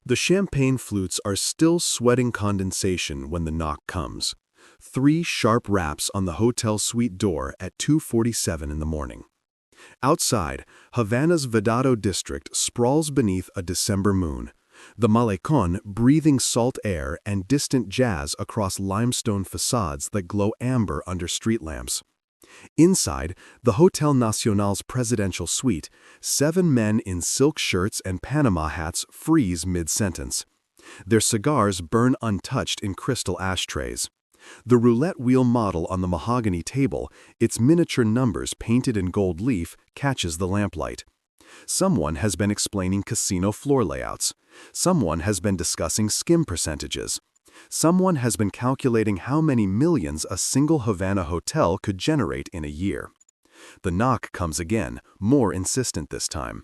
The champagne flutes are still sweating condensation when the knock comes. 3 sharp raps on the hotel suite door at 2:47 in the morning. Outside, Havana's Vedado district sprawls beneath a December moon, the Malecón breathing salt air and distant jazz across limestone facades that glow amber under street lamps. Inside, the Hotel Nacional's presidential suite, 7 men in silk shirts and Panama hats freeze mid-sentence. Their cigars burn untouched in crystal ashtrays. The roulette wheel model on the mahogany table, its miniature numbers painted in gold leaf, catches the lamplight. Someone has been explaining casino floor layouts. Someone has been discussing skim percentages. Someone has been calculating how many millions a single Havana hotel could generate in a year. The knock comes again, more insistent this time.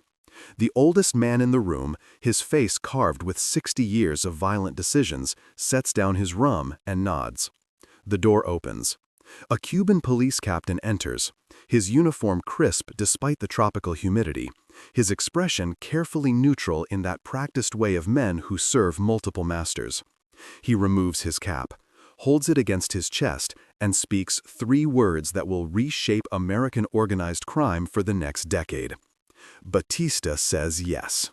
The oldest man in the room, his face carved with 60 years of violent decisions, sets down his rum and nods. The door opens. A Cuban police captain enters, his uniform crisp despite the tropical humidity, his expression carefully neutral in that practiced way of men who serve multiple masters. He removes his cap, holds it against his chest, and speaks 3 words that will reshape American organized crime for the next decade. Batista says yes.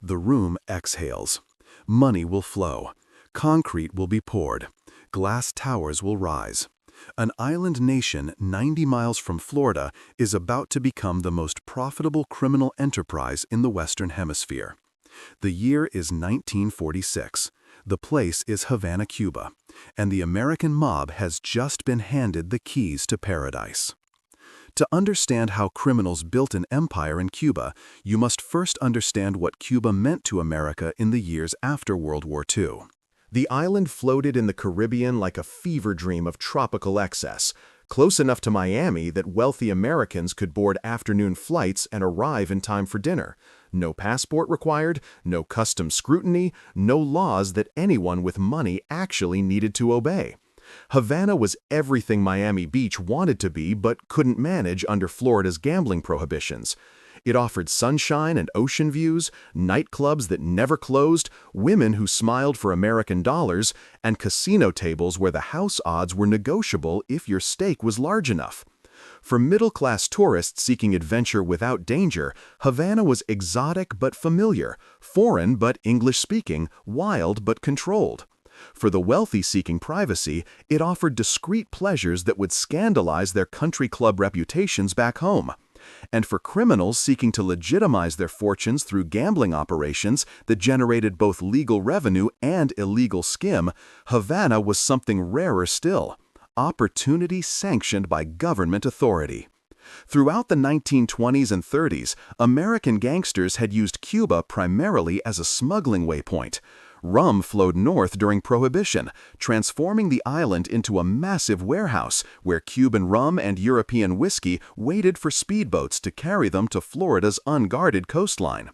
The room exhales. Money will flow. Concrete will be poured. Glass towers will rise. An island nation 90 miles from Florida is about to become the most profitable criminal enterprise in the Western Hemisphere. The year is 1946. The place is Havana, Cuba, and the American mob has just been handed the keys to paradise. To understand how criminals built an empire in Cuba, you must first understand what Cuba meant to America in the years after World War II. The island floated in the Caribbean like a fever dream of tropical excess, close enough to Miami that wealthy Americans could board afternoon flights and arrive in time for dinner. No passport required, no customs scrutiny, no laws that anyone with money actually needed to obey. Havana was everything Miami Beach wanted to be but couldn't manage under Florida's gambling prohibitions. It offered sunshine and ocean views, nightclubs that never closed, women who smiled for American dollars, and casino tables where the house odds were negotiable if your stake was large enough. For middle-class tourists seeking adventure without danger, Havana was exotic but familiar, foreign but English-speaking, wild but controlled. For the wealthy seeking privacy, it offered discreet pleasures that would scandalize their country club reputations back home. And for criminals seeking to legitimize their fortunes through gambling operations that generated both legal revenue and illegal skim, Havana was something rarer still: opportunity sanctioned by government authority. Throughout the 1920s and 30s, American gangsters had used Cuba primarily as a smuggling waypoint. Rum flowed north during Prohibition, transforming the island into a massive warehouse where Cuban rum and European whiskey waited for speedboats to carry them to Florida's unguarded coastline.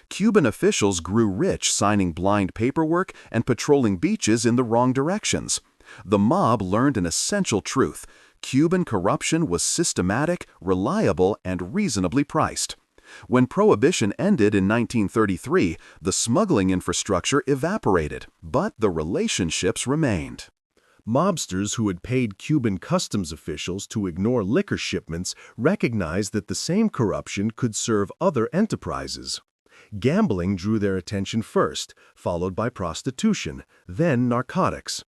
Cuban officials grew rich signing blind paperwork and patrolling beaches in the wrong directions. The mob learned an essential truth: Cuban corruption was systematic, reliable, and reasonably priced. When Prohibition ended in 1933, the smuggling infrastructure evaporated, but the relationships remained. Mobsters who had paid Cuban customs officials to ignore liquor shipments recognized that the same corruption could serve other enterprises. Gambling drew their attention first, followed by prostitution, then narcotics.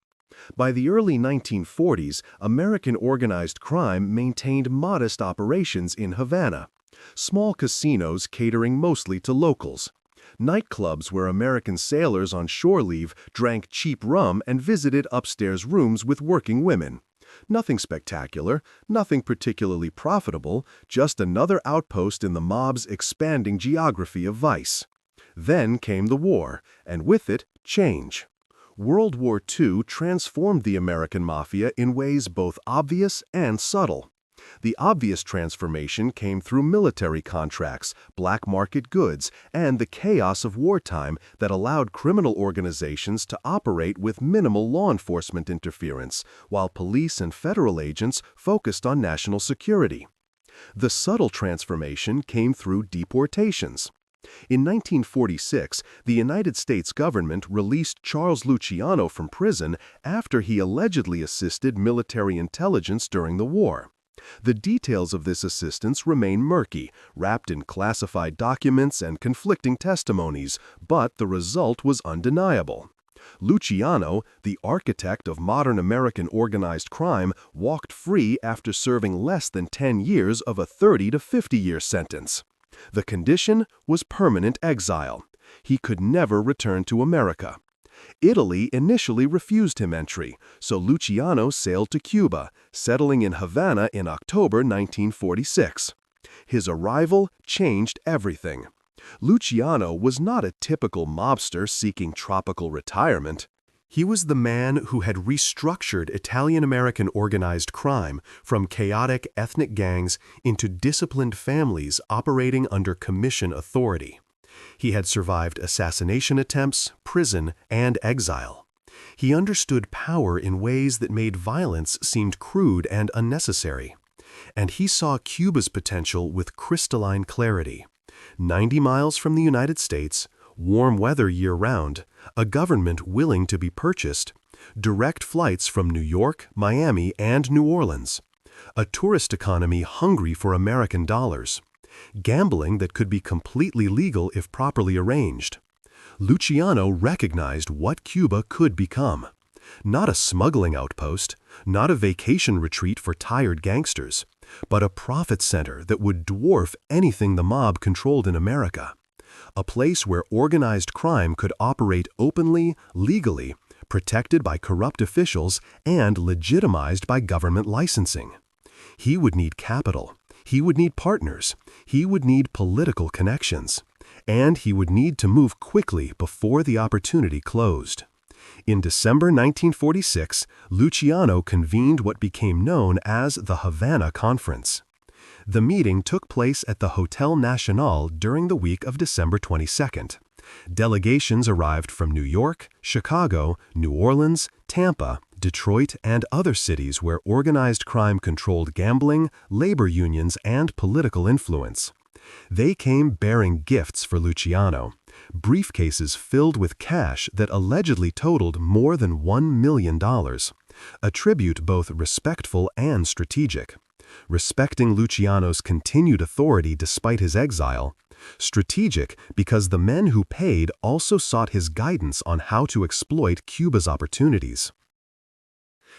By the early 1940s, American organized crime maintained modest operations in Havana. Small casinos catering mostly to locals. Nightclubs where American sailors on shore leave drank cheap rum and visited upstairs rooms with working women. Nothing spectacular, nothing particularly profitable, just another outpost in the mob's expanding geography of vice. Then came the war, and with it, change. World War II transformed the American Mafia in ways both obvious and subtle. The obvious transformation came through military contracts, black market goods, and the chaos of wartime that allowed criminal organizations to operate with minimal law enforcement interference, while police and federal agents focused on national security. The subtle transformation came through deportations. In 1946, the United States government released Charles Luciano from prison after he allegedly assisted military intelligence during the war. The details of this assistance remain murky, wrapped in classified documents and conflicting testimonies, but the result was undeniable. Luciano, the architect of modern American organized crime, walked free after serving less than 10 years of a 30 to 50-year sentence. The condition was permanent exile. He could never return to America. Italy initially refused him entry, so Luciano sailed to Cuba, settling in Havana in October 1946. His arrival changed everything. Luciano was not a typical mobster seeking tropical retirement. He was the man who had restructured Italian-American organized crime from chaotic ethnic gangs into disciplined families operating under commission authority. He had survived assassination attempts, prison, and exile. He understood power in ways that made violence seem crude and unnecessary. And he saw Cuba's potential with crystalline clarity. 90 miles from the United States, warm weather year-round, a government willing to be purchased, direct flights from New York, Miami, and New Orleans, a tourist economy hungry for American dollars, gambling that could be completely legal if properly arranged. Luciano recognized what Cuba could become. Not a smuggling outpost, not a vacation retreat for tired gangsters, but a profit center that would dwarf anything the mob controlled in America. A place where organized crime could operate openly, legally, protected by corrupt officials, and legitimized by government licensing. He would need capital. He would need partners. He would need political connections. And he would need to move quickly before the opportunity closed. In December 1946, Luciano convened what became known as the Havana Conference. The meeting took place at the Hotel Nacional during the week of December 22nd. Delegations arrived from New York, Chicago, New Orleans, Tampa, Detroit, and other cities where organized crime controlled gambling, labor unions, and political influence. They came bearing gifts for Luciano, briefcases filled with cash that allegedly totaled more than $1 million, a tribute both respectful and strategic. Respecting Luciano's continued authority despite his exile, strategic because the men who paid also sought his guidance on how to exploit Cuba's opportunities.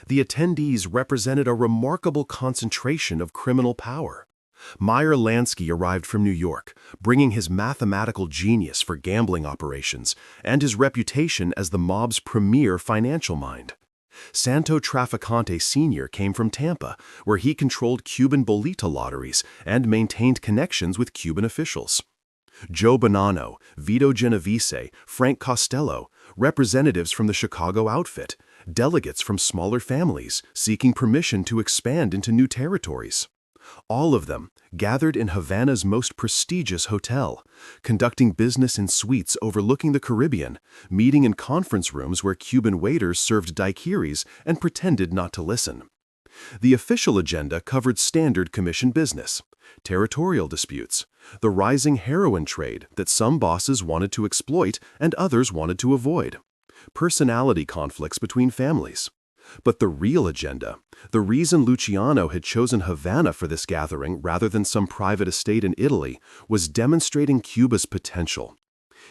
The attendees represented a remarkable concentration of criminal power. Meyer Lansky arrived from New York, bringing his mathematical genius for gambling operations and his reputation as the mob's premier financial mind. Santo Trafficante Sr. came from Tampa, where he controlled Cuban bolita lotteries and maintained connections with Cuban officials. Joe Bonanno, Vito Genovese, Frank Costello, representatives from the Chicago outfit, delegates from smaller families seeking permission to expand into new territories. All of them gathered in Havana's most prestigious hotel, conducting business in suites overlooking the Caribbean, meeting in conference rooms where Cuban waiters served daiquiris and pretended not to listen. The official agenda covered standard commission business, territorial disputes, the rising heroin trade that some bosses wanted to exploit and others wanted to avoid, personality conflicts between families. But the real agenda, the reason Luciano had chosen Havana for this gathering rather than some private estate in Italy, was demonstrating Cuba's potential.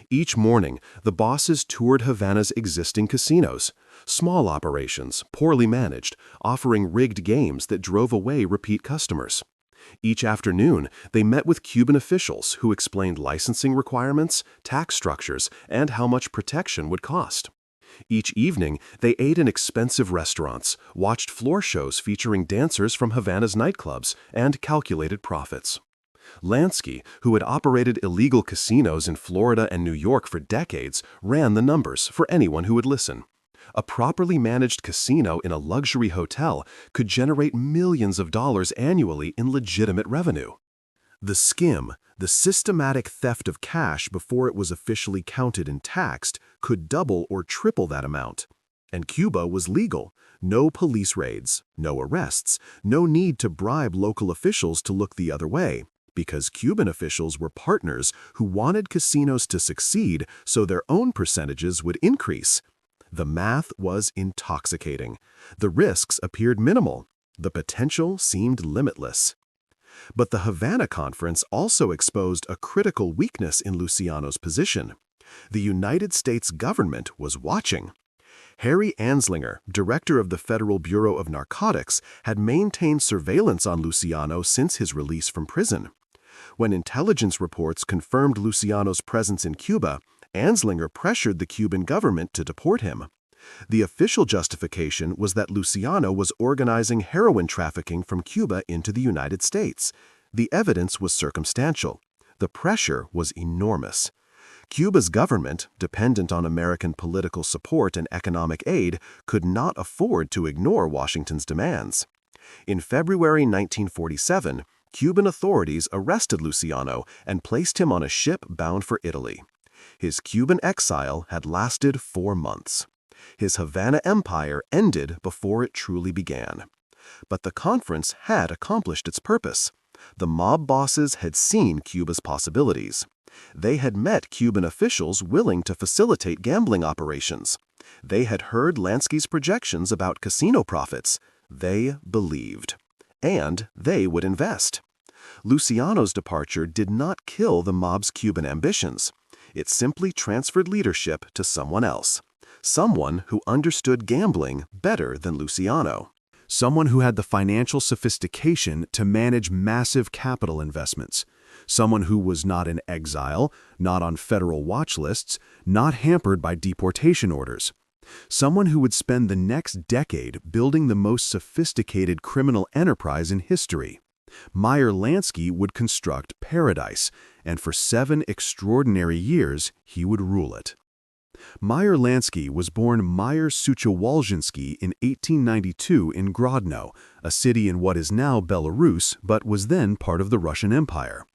Each morning, the bosses toured Havana's existing casinos, small operations, poorly managed, offering rigged games that drove away repeat customers. Each afternoon, they met with Cuban officials who explained licensing requirements, tax structures, and how much protection would cost. Each evening, they ate in expensive restaurants, watched floor shows featuring dancers from Havana's nightclubs, and calculated profits. Lansky, who had operated illegal casinos in Florida and New York for decades, ran the numbers for anyone who would listen. A properly managed casino in a luxury hotel could generate millions of dollars annually in legitimate revenue. The skim, the systematic theft of cash before it was officially counted and taxed, could double or triple that amount. And Cuba was legal. No police raids, no arrests, no need to bribe local officials to look the other way. Because Cuban officials were partners who wanted casinos to succeed so their own percentages would increase. The math was intoxicating. The risks appeared minimal. The potential seemed limitless. But the Havana Conference also exposed a critical weakness in Luciano's position. The United States government was watching. Harry Anslinger, director of the Federal Bureau of Narcotics, had maintained surveillance on Luciano since his release from prison. When intelligence reports confirmed Luciano's presence in Cuba, Anslinger pressured the Cuban government to deport him. The official justification was that Luciano was organizing heroin trafficking from Cuba into the United States. The evidence was circumstantial. The pressure was enormous. Cuba's government, dependent on American political support and economic aid, could not afford to ignore Washington's demands. In February 1947, Cuban authorities arrested Luciano and placed him on a ship bound for Italy. His Cuban exile had lasted 4 months. His Havana empire ended before it truly began. But the conference had accomplished its purpose. The mob bosses had seen Cuba's possibilities. They had met Cuban officials willing to facilitate gambling operations. They had heard Lansky's projections about casino profits. They believed. And they would invest. Luciano's departure did not kill the mob's Cuban ambitions. It simply transferred leadership to someone else. Someone who understood gambling better than Luciano. Someone who had the financial sophistication to manage massive capital investments. Someone who was not in exile, not on federal watch lists, not hampered by deportation orders. Someone who would spend the next decade building the most sophisticated criminal enterprise in history. Meyer Lansky would construct paradise, and for 7 extraordinary years he would rule it. Meyer Lansky was born Meyer Suchowolshinsky in 1892 in Grodno, a city in what is now Belarus but was then part of the Russian Empire.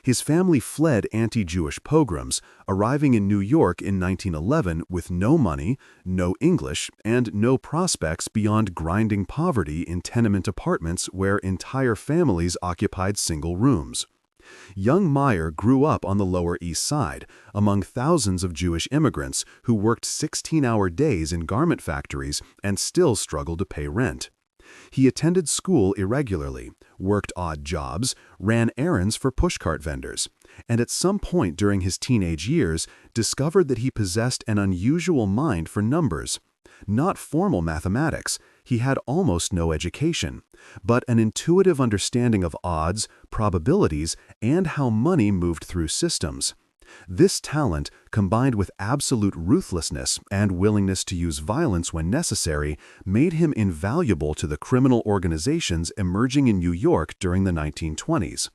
His family fled anti-Jewish pogroms, arriving in New York in 1911 with no money, no English, and no prospects beyond grinding poverty in tenement apartments where entire families occupied single rooms. Young Meyer grew up on the Lower East Side, among thousands of Jewish immigrants who worked 16-hour days in garment factories and still struggled to pay rent. He attended school irregularly, worked odd jobs, ran errands for pushcart vendors, and at some point during his teenage years discovered that he possessed an unusual mind for numbers. Not formal mathematics, he had almost no education, but an intuitive understanding of odds, probabilities, and how money moved through systems. This talent, combined with absolute ruthlessness and willingness to use violence when necessary, made him invaluable to the criminal organizations emerging in New York during the 1920s.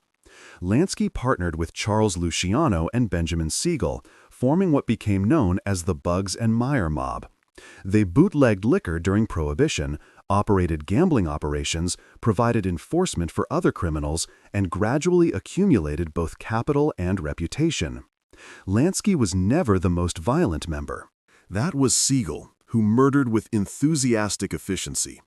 Lansky partnered with Charles Luciano and Benjamin Siegel, forming what became known as the Bugs and Meyer mob. They bootlegged liquor during Prohibition, operated gambling operations, provided enforcement for other criminals, and gradually accumulated both capital and reputation. Lansky was never the most violent member. That was Siegel, who murdered with enthusiastic efficiency.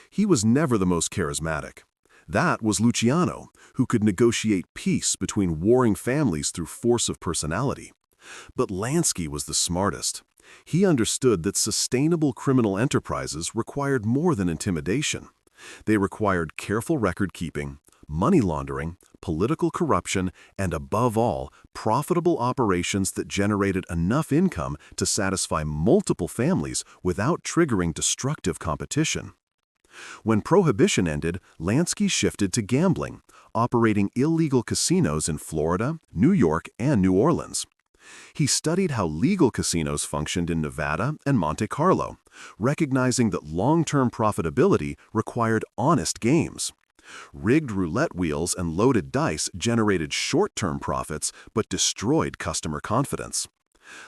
He was never the most charismatic. That was Luciano, who could negotiate peace between warring families through force of personality. But Lansky was the smartest. He understood that sustainable criminal enterprises required more than intimidation. They required careful record-keeping, money laundering, political corruption, and above all, profitable operations that generated enough income to satisfy multiple families without triggering destructive competition. When Prohibition ended, Lansky shifted to gambling, operating illegal casinos in Florida, New York, and New Orleans. He studied how legal casinos functioned in Nevada and Monte Carlo, recognizing that long-term profitability required honest games. Rigged roulette wheels and loaded dice generated short-term profits but destroyed customer confidence.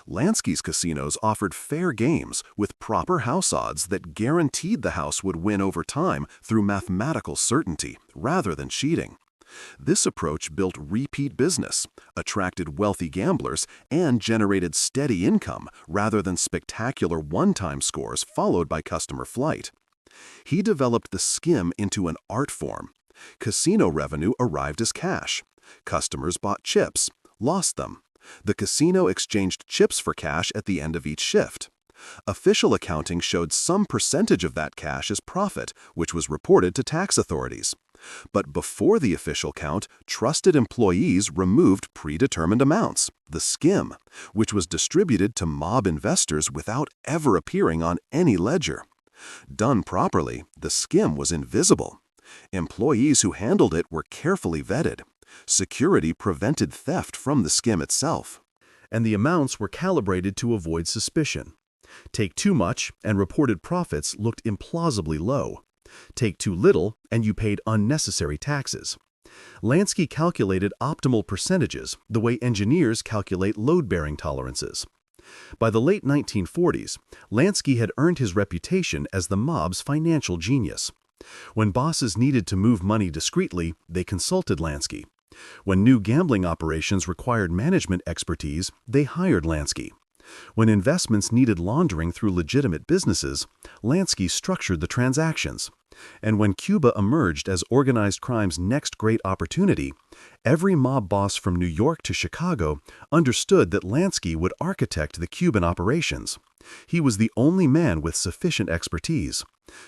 Lansky's casinos offered fair games with proper house odds that guaranteed the house would win over time through mathematical certainty rather than cheating. This approach built repeat business, attracted wealthy gamblers, and generated steady income rather than spectacular one-time scores followed by customer flight. He developed the skim into an art form. Casino revenue arrived as cash. Customers bought chips, lost them. The casino exchanged chips for cash at the end of each shift. Official accounting showed some percentage of that cash as profit, which was reported to tax authorities. But before the official count, trusted employees removed predetermined amounts, the skim, which was distributed to mob investors without ever appearing on any ledger. Done properly, the skim was invisible. Employees who handled it were carefully vetted. Security prevented theft from the skim itself. And the amounts were calibrated to avoid suspicion. Take too much, and reported profits looked implausibly low. Take too little, and you paid unnecessary taxes. Lansky calculated optimal percentages the way engineers calculate load-bearing tolerances. By the late 1940s, Lansky had earned his reputation as the mob's financial genius. When bosses needed to move money discreetly, they consulted Lansky. When new gambling operations required management expertise, they hired Lansky. When investments needed laundering through legitimate businesses, Lansky structured the transactions. And when Cuba emerged as organized crime's next great opportunity, every mob boss from New York to Chicago understood that Lansky would architect the Cuban operations. He was the only man with sufficient expertise,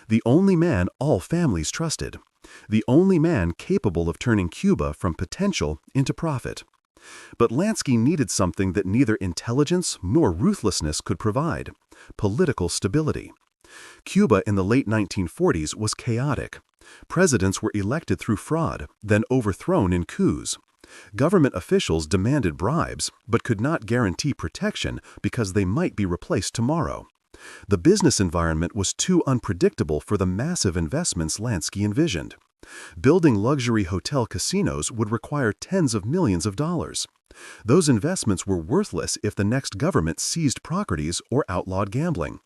the only man all families trusted, the only man capable of turning Cuba from potential into profit. But Lansky needed something that neither intelligence nor ruthlessness could provide: political stability. Cuba in the late 1940s was chaotic. Presidents were elected through fraud, then overthrown in coups. Government officials demanded bribes, but could not guarantee protection because they might be replaced tomorrow. The business environment was too unpredictable for the massive investments Lansky envisioned. Building luxury hotel casinos would require tens of millions of dollars. Those investments were worthless if the next government seized properties or outlawed gambling.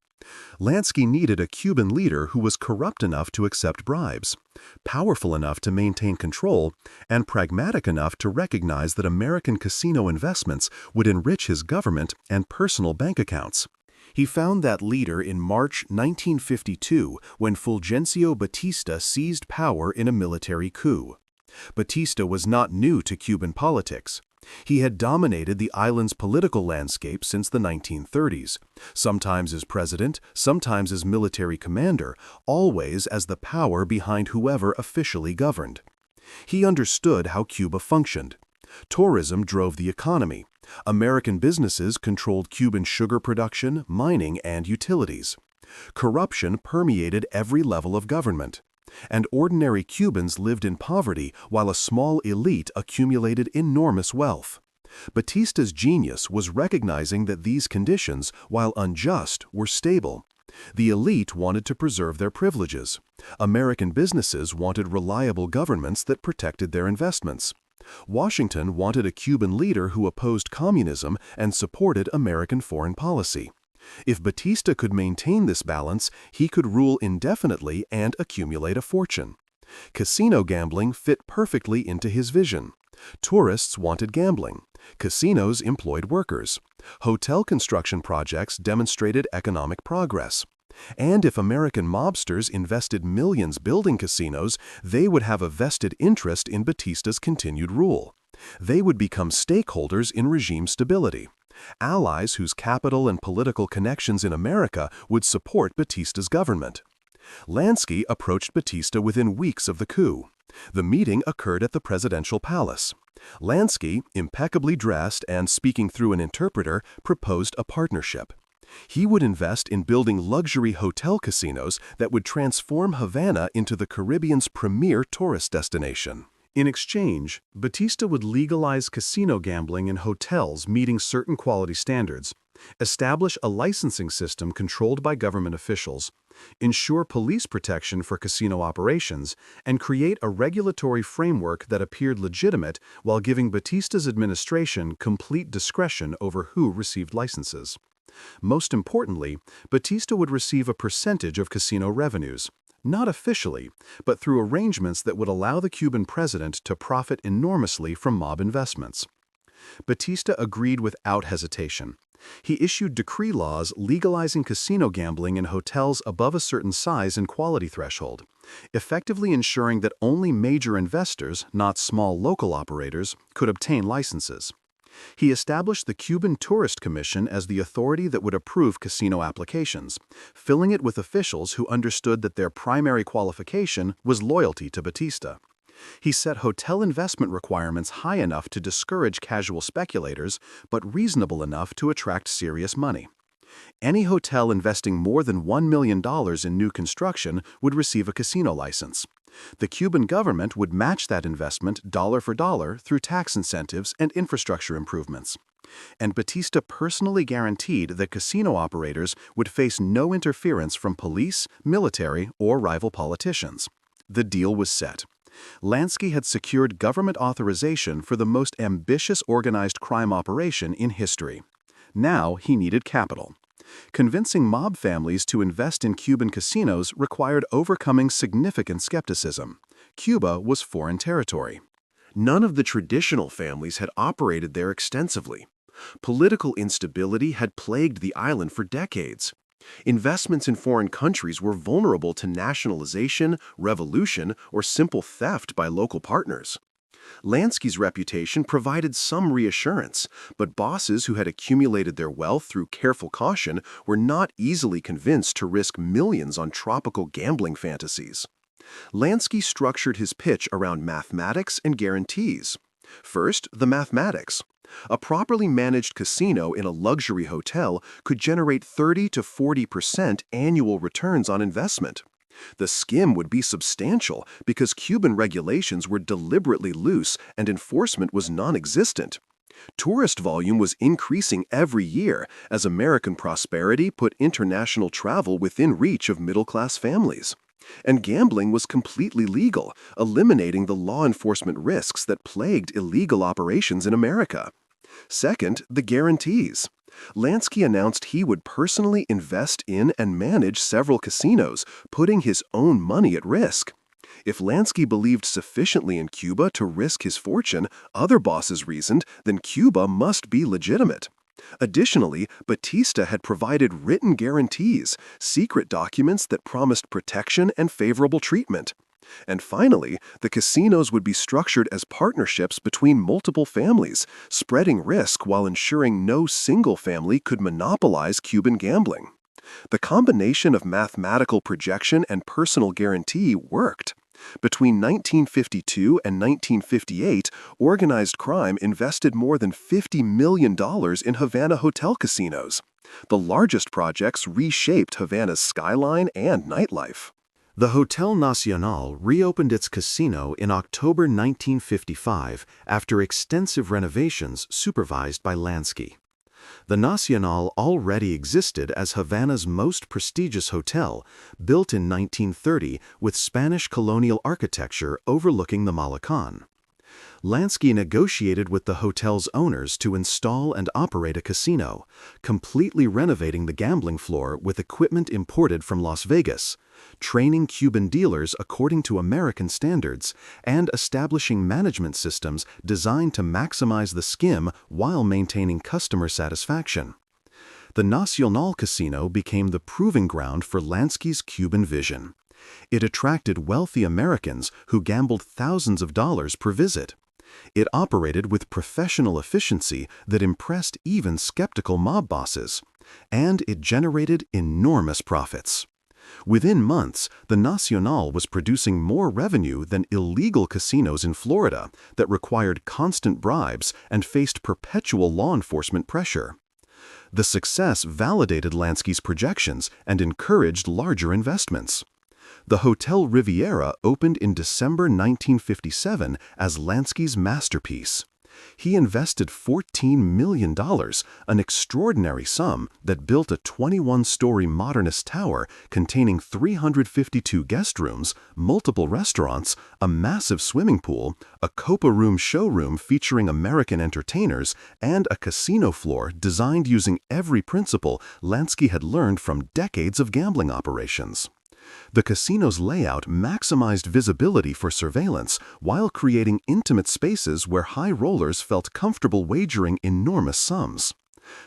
Lansky needed a Cuban leader who was corrupt enough to accept bribes, powerful enough to maintain control, and pragmatic enough to recognize that American casino investments would enrich his government and personal bank accounts. He found that leader in March 1952 when Fulgencio Batista seized power in a military coup. Batista was not new to Cuban politics. He had dominated the island's political landscape since the 1930s, sometimes as president, sometimes as military commander, always as the power behind whoever officially governed. He understood how Cuba functioned. Tourism drove the economy. American businesses controlled Cuban sugar production, mining, and utilities. Corruption permeated every level of government. And ordinary Cubans lived in poverty while a small elite accumulated enormous wealth. Batista's genius was recognizing that these conditions, while unjust, were stable. The elite wanted to preserve their privileges. American businesses wanted reliable governments that protected their investments. Washington wanted a Cuban leader who opposed communism and supported American foreign policy. If Batista could maintain this balance, he could rule indefinitely and accumulate a fortune. Casino gambling fit perfectly into his vision. Tourists wanted gambling. Casinos employed workers. Hotel construction projects demonstrated economic progress. And if American mobsters invested millions building casinos, they would have a vested interest in Batista's continued rule. They would become stakeholders in regime stability. Allies whose capital and political connections in America would support Batista's government. Lansky approached Batista within weeks of the coup. The meeting occurred at the presidential palace. Lansky, impeccably dressed and speaking through an interpreter, proposed a partnership. He would invest in building luxury hotel casinos that would transform Havana into the Caribbean's premier tourist destination. In exchange, Batista would legalize casino gambling in hotels meeting certain quality standards, establish a licensing system controlled by government officials, ensure police protection for casino operations, and create a regulatory framework that appeared legitimate while giving Batista's administration complete discretion over who received licenses. Most importantly, Batista would receive a percentage of casino revenues, not officially, but through arrangements that would allow the Cuban president to profit enormously from mob investments. Batista agreed without hesitation. He issued decree laws legalizing casino gambling in hotels above a certain size and quality threshold, effectively ensuring that only major investors, not small local operators, could obtain licenses. He established the Cuban Tourist Commission as the authority that would approve casino applications, filling it with officials who understood that their primary qualification was loyalty to Batista. He set hotel investment requirements high enough to discourage casual speculators, but reasonable enough to attract serious money. Any hotel investing more than $1 million in new construction would receive a casino license. The Cuban government would match that investment dollar for dollar through tax incentives and infrastructure improvements. And Batista personally guaranteed that casino operators would face no interference from police, military, or rival politicians. The deal was set. Lansky had secured government authorization for the most ambitious organized crime operation in history. Now he needed capital. Convincing mob families to invest in Cuban casinos required overcoming significant skepticism. Cuba was foreign territory. None of the traditional families had operated there extensively. Political instability had plagued the island for decades. Investments in foreign countries were vulnerable to nationalization, revolution, or simple theft by local partners. Lansky's reputation provided some reassurance, but bosses who had accumulated their wealth through careful caution were not easily convinced to risk millions on tropical gambling fantasies. Lansky structured his pitch around mathematics and guarantees. First, the mathematics. A properly managed casino in a luxury hotel could generate 30 to 40% annual returns on investment. The skim would be substantial because Cuban regulations were deliberately loose and enforcement was non-existent. Tourist volume was increasing every year as American prosperity put international travel within reach of middle-class families. And gambling was completely legal, eliminating the law enforcement risks that plagued illegal operations in America. Second, the guarantees. Lansky announced he would personally invest in and manage several casinos, putting his own money at risk. If Lansky believed sufficiently in Cuba to risk his fortune, other bosses reasoned, then Cuba must be legitimate. Additionally, Batista had provided written guarantees, secret documents that promised protection and favorable treatment. And finally, the casinos would be structured as partnerships between multiple families, spreading risk while ensuring no single family could monopolize Cuban gambling. The combination of mathematical projection and personal guarantee worked. Between 1952 and 1958, organized crime invested more than $50 million in Havana hotel casinos. The largest projects reshaped Havana's skyline and nightlife. The Hotel Nacional reopened its casino in October 1955 after extensive renovations supervised by Lansky. The Nacional already existed as Havana's most prestigious hotel, built in 1930 with Spanish colonial architecture overlooking the Malecón. Lansky negotiated with the hotel's owners to install and operate a casino, completely renovating the gambling floor with equipment imported from Las Vegas, training Cuban dealers according to American standards, and establishing management systems designed to maximize the skim while maintaining customer satisfaction. The Nacional Casino became the proving ground for Lansky's Cuban vision. It attracted wealthy Americans who gambled thousands of dollars per visit. It operated with professional efficiency that impressed even skeptical mob bosses. And it generated enormous profits. Within months, the Nacional was producing more revenue than illegal casinos in Florida that required constant bribes and faced perpetual law enforcement pressure. The success validated Lansky's projections and encouraged larger investments. The Hotel Riviera opened in December 1957 as Lansky's masterpiece. He invested $14 million, an extraordinary sum that built a 21-story modernist tower containing 352 guest rooms, multiple restaurants, a massive swimming pool, a Copa Room showroom featuring American entertainers, and a casino floor designed using every principle Lansky had learned from decades of gambling operations. The casino's layout maximized visibility for surveillance while creating intimate spaces where high rollers felt comfortable wagering enormous sums.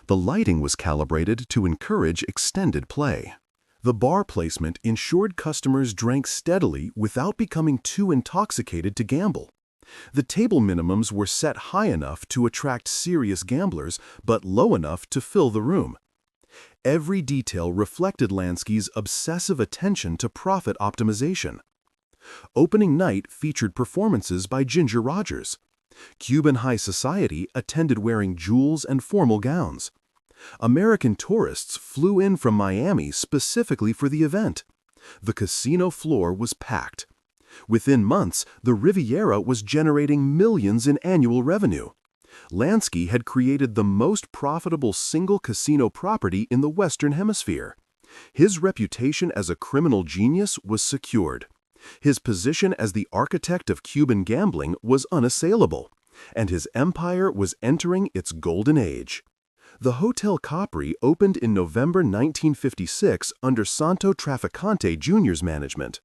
The lighting was calibrated to encourage extended play. The bar placement ensured customers drank steadily without becoming too intoxicated to gamble. The table minimums were set high enough to attract serious gamblers, but low enough to fill the room. Every detail reflected Lansky's obsessive attention to profit optimization. Opening night featured performances by Ginger Rogers. Cuban high society attended wearing jewels and formal gowns. American tourists flew in from Miami specifically for the event. The casino floor was packed. Within months, the Riviera was generating millions in annual revenue. Lansky had created the most profitable single casino property in the Western Hemisphere. His reputation as a criminal genius was secured. His position as the architect of Cuban gambling was unassailable, and his empire was entering its golden age. The Hotel Capri opened in November 1956 under Santo Trafficante Jr.'s management.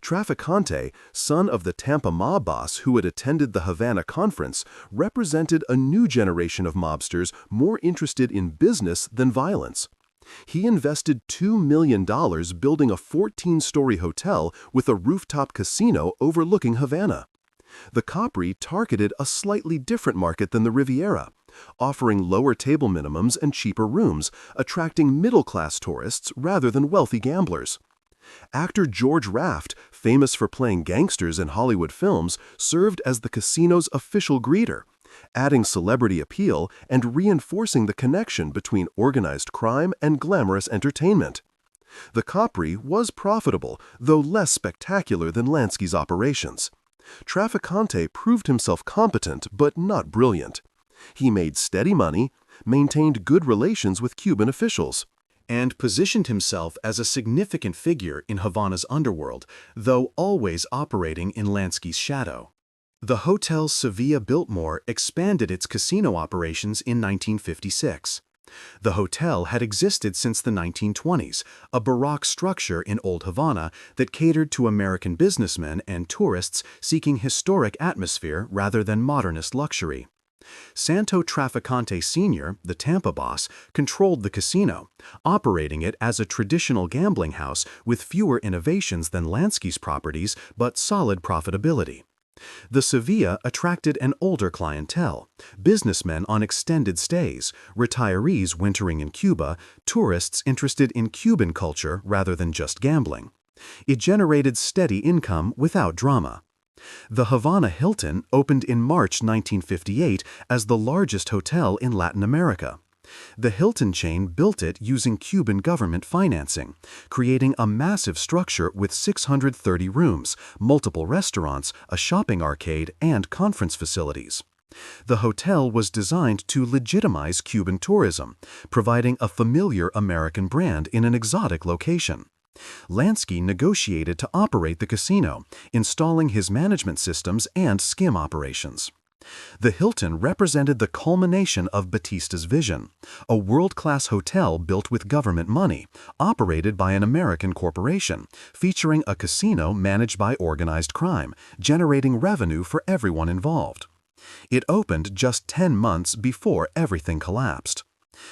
Trafficante, son of the Tampa mob boss who had attended the Havana Conference, represented a new generation of mobsters more interested in business than violence. He invested $2 million building a 14-story hotel with a rooftop casino overlooking Havana. The Capri targeted a slightly different market than the Riviera, offering lower table minimums and cheaper rooms, attracting middle-class tourists rather than wealthy gamblers. Actor George Raft, famous for playing gangsters in Hollywood films, served as the casino's official greeter, adding celebrity appeal and reinforcing the connection between organized crime and glamorous entertainment. The Capri was profitable, though less spectacular than Lansky's operations. Trafficante proved himself competent but not brilliant. He made steady money, maintained good relations with Cuban officials, and positioned himself as a significant figure in Havana's underworld, though always operating in Lansky's shadow. The Hotel Sevilla Biltmore expanded its casino operations in 1956. The hotel had existed since the 1920s, a Baroque structure in Old Havana that catered to American businessmen and tourists seeking historic atmosphere rather than modernist luxury. Santo Trafficante Sr., the Tampa boss, controlled the casino, operating it as a traditional gambling house with fewer innovations than Lansky's properties but solid profitability. The Sevilla attracted an older clientele, businessmen on extended stays, retirees wintering in Cuba, tourists interested in Cuban culture rather than just gambling. It generated steady income without drama. The Havana Hilton opened in March 1958 as the largest hotel in Latin America. The Hilton chain built it using Cuban government financing, creating a massive structure with 630 rooms, multiple restaurants, a shopping arcade, and conference facilities. The hotel was designed to legitimize Cuban tourism, providing a familiar American brand in an exotic location. Lansky negotiated to operate the casino, installing his management systems and skim operations. The Hilton represented the culmination of Batista's vision, a world-class hotel built with government money, operated by an American corporation, featuring a casino managed by organized crime, generating revenue for everyone involved. It opened just 10 months before everything collapsed.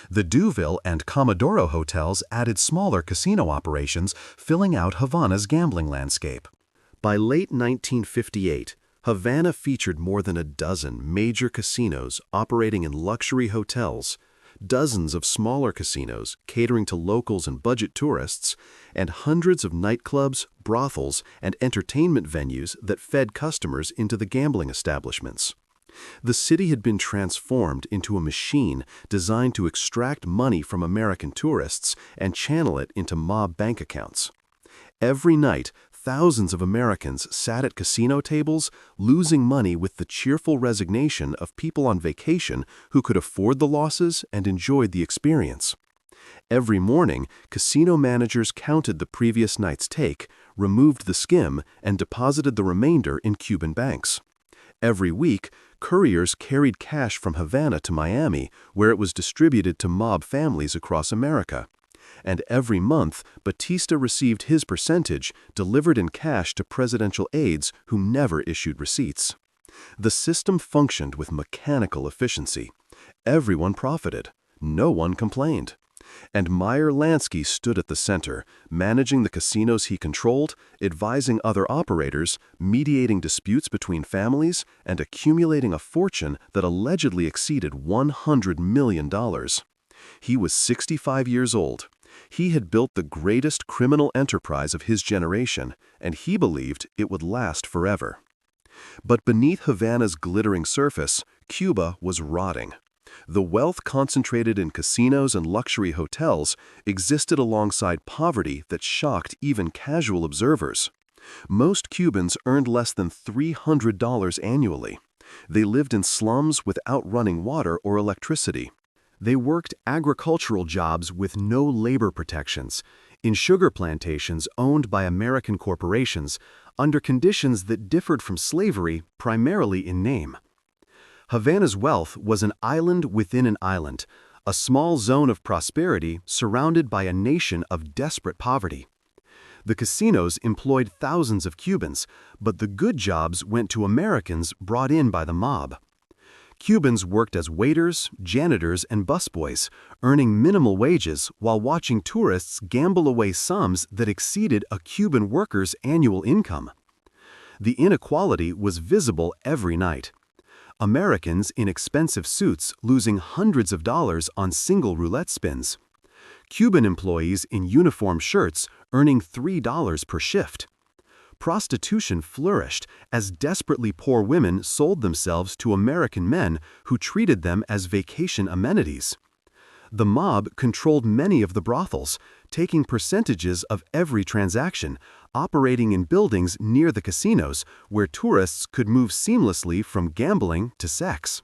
The Deauville and Comodoro hotels added smaller casino operations, filling out Havana's gambling landscape. By late 1958, Havana featured more than a dozen major casinos operating in luxury hotels, dozens of smaller casinos catering to locals and budget tourists, and hundreds of nightclubs, brothels, and entertainment venues that fed customers into the gambling establishments. The city had been transformed into a machine designed to extract money from American tourists and channel it into mob bank accounts. Every night, thousands of Americans sat at casino tables, losing money with the cheerful resignation of people on vacation who could afford the losses and enjoyed the experience. Every morning, casino managers counted the previous night's take, removed the skim, and deposited the remainder in Cuban banks. Every week, couriers carried cash from Havana to Miami, where it was distributed to mob families across America. And every month, Batista received his percentage, delivered in cash to presidential aides who never issued receipts. The system functioned with mechanical efficiency. Everyone profited. No one complained. And Meyer Lansky stood at the center, managing the casinos he controlled, advising other operators, mediating disputes between families, and accumulating a fortune that allegedly exceeded $100 million. He was 65 years old. He had built the greatest criminal enterprise of his generation, and he believed it would last forever. But beneath Havana's glittering surface, Cuba was rotting. The wealth concentrated in casinos and luxury hotels existed alongside poverty that shocked even casual observers. Most Cubans earned less than $300 annually. They lived in slums without running water or electricity. They worked agricultural jobs with no labor protections, in sugar plantations owned by American corporations, under conditions that differed from slavery primarily in name. Havana's wealth was an island within an island, a small zone of prosperity surrounded by a nation of desperate poverty. The casinos employed thousands of Cubans, but the good jobs went to Americans brought in by the mob. Cubans worked as waiters, janitors, and busboys, earning minimal wages while watching tourists gamble away sums that exceeded a Cuban worker's annual income. The inequality was visible every night. Americans in expensive suits losing hundreds of dollars on single roulette spins. Cuban employees in uniform shirts earning $3 per shift. Prostitution flourished as desperately poor women sold themselves to American men who treated them as vacation amenities. The mob controlled many of the brothels, taking percentages of every transaction, operating in buildings near the casinos where tourists could move seamlessly from gambling to sex.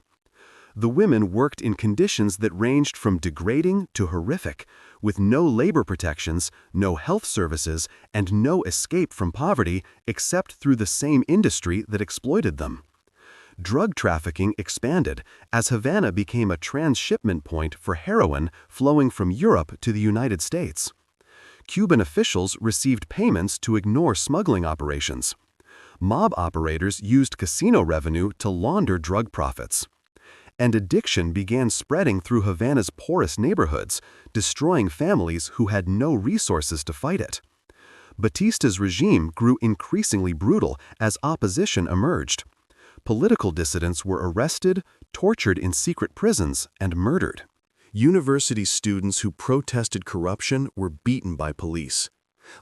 The women worked in conditions that ranged from degrading to horrific, with no labor protections, no health services, and no escape from poverty except through the same industry that exploited them. Drug trafficking expanded as Havana became a transshipment point for heroin flowing from Europe to the United States. Cuban officials received payments to ignore smuggling operations. Mob operators used casino revenue to launder drug profits. And addiction began spreading through Havana's poorest neighborhoods, destroying families who had no resources to fight it. Batista's regime grew increasingly brutal as opposition emerged. Political dissidents were arrested, tortured in secret prisons, and murdered. University students who protested corruption were beaten by police.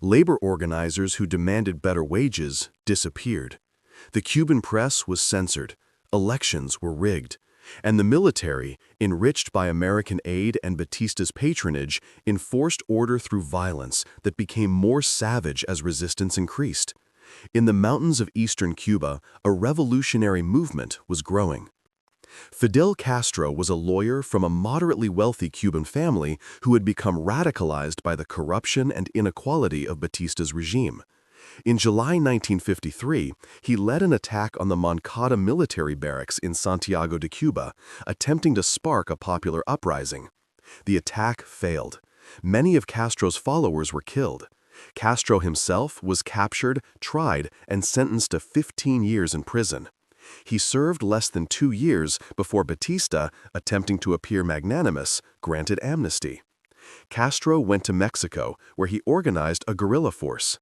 Labor organizers who demanded better wages disappeared. The Cuban press was censored. Elections were rigged. And the military, enriched by American aid and Batista's patronage, enforced order through violence that became more savage as resistance increased. In the mountains of eastern Cuba, a revolutionary movement was growing. Fidel Castro was a lawyer from a moderately wealthy Cuban family who had become radicalized by the corruption and inequality of Batista's regime. In July 1953, he led an attack on the Moncada military barracks in Santiago de Cuba, attempting to spark a popular uprising. The attack failed. Many of Castro's followers were killed. Castro himself was captured, tried, and sentenced to 15 years in prison. He served less than 2 years before Batista, attempting to appear magnanimous, granted amnesty. Castro went to Mexico, where he organized a guerrilla force.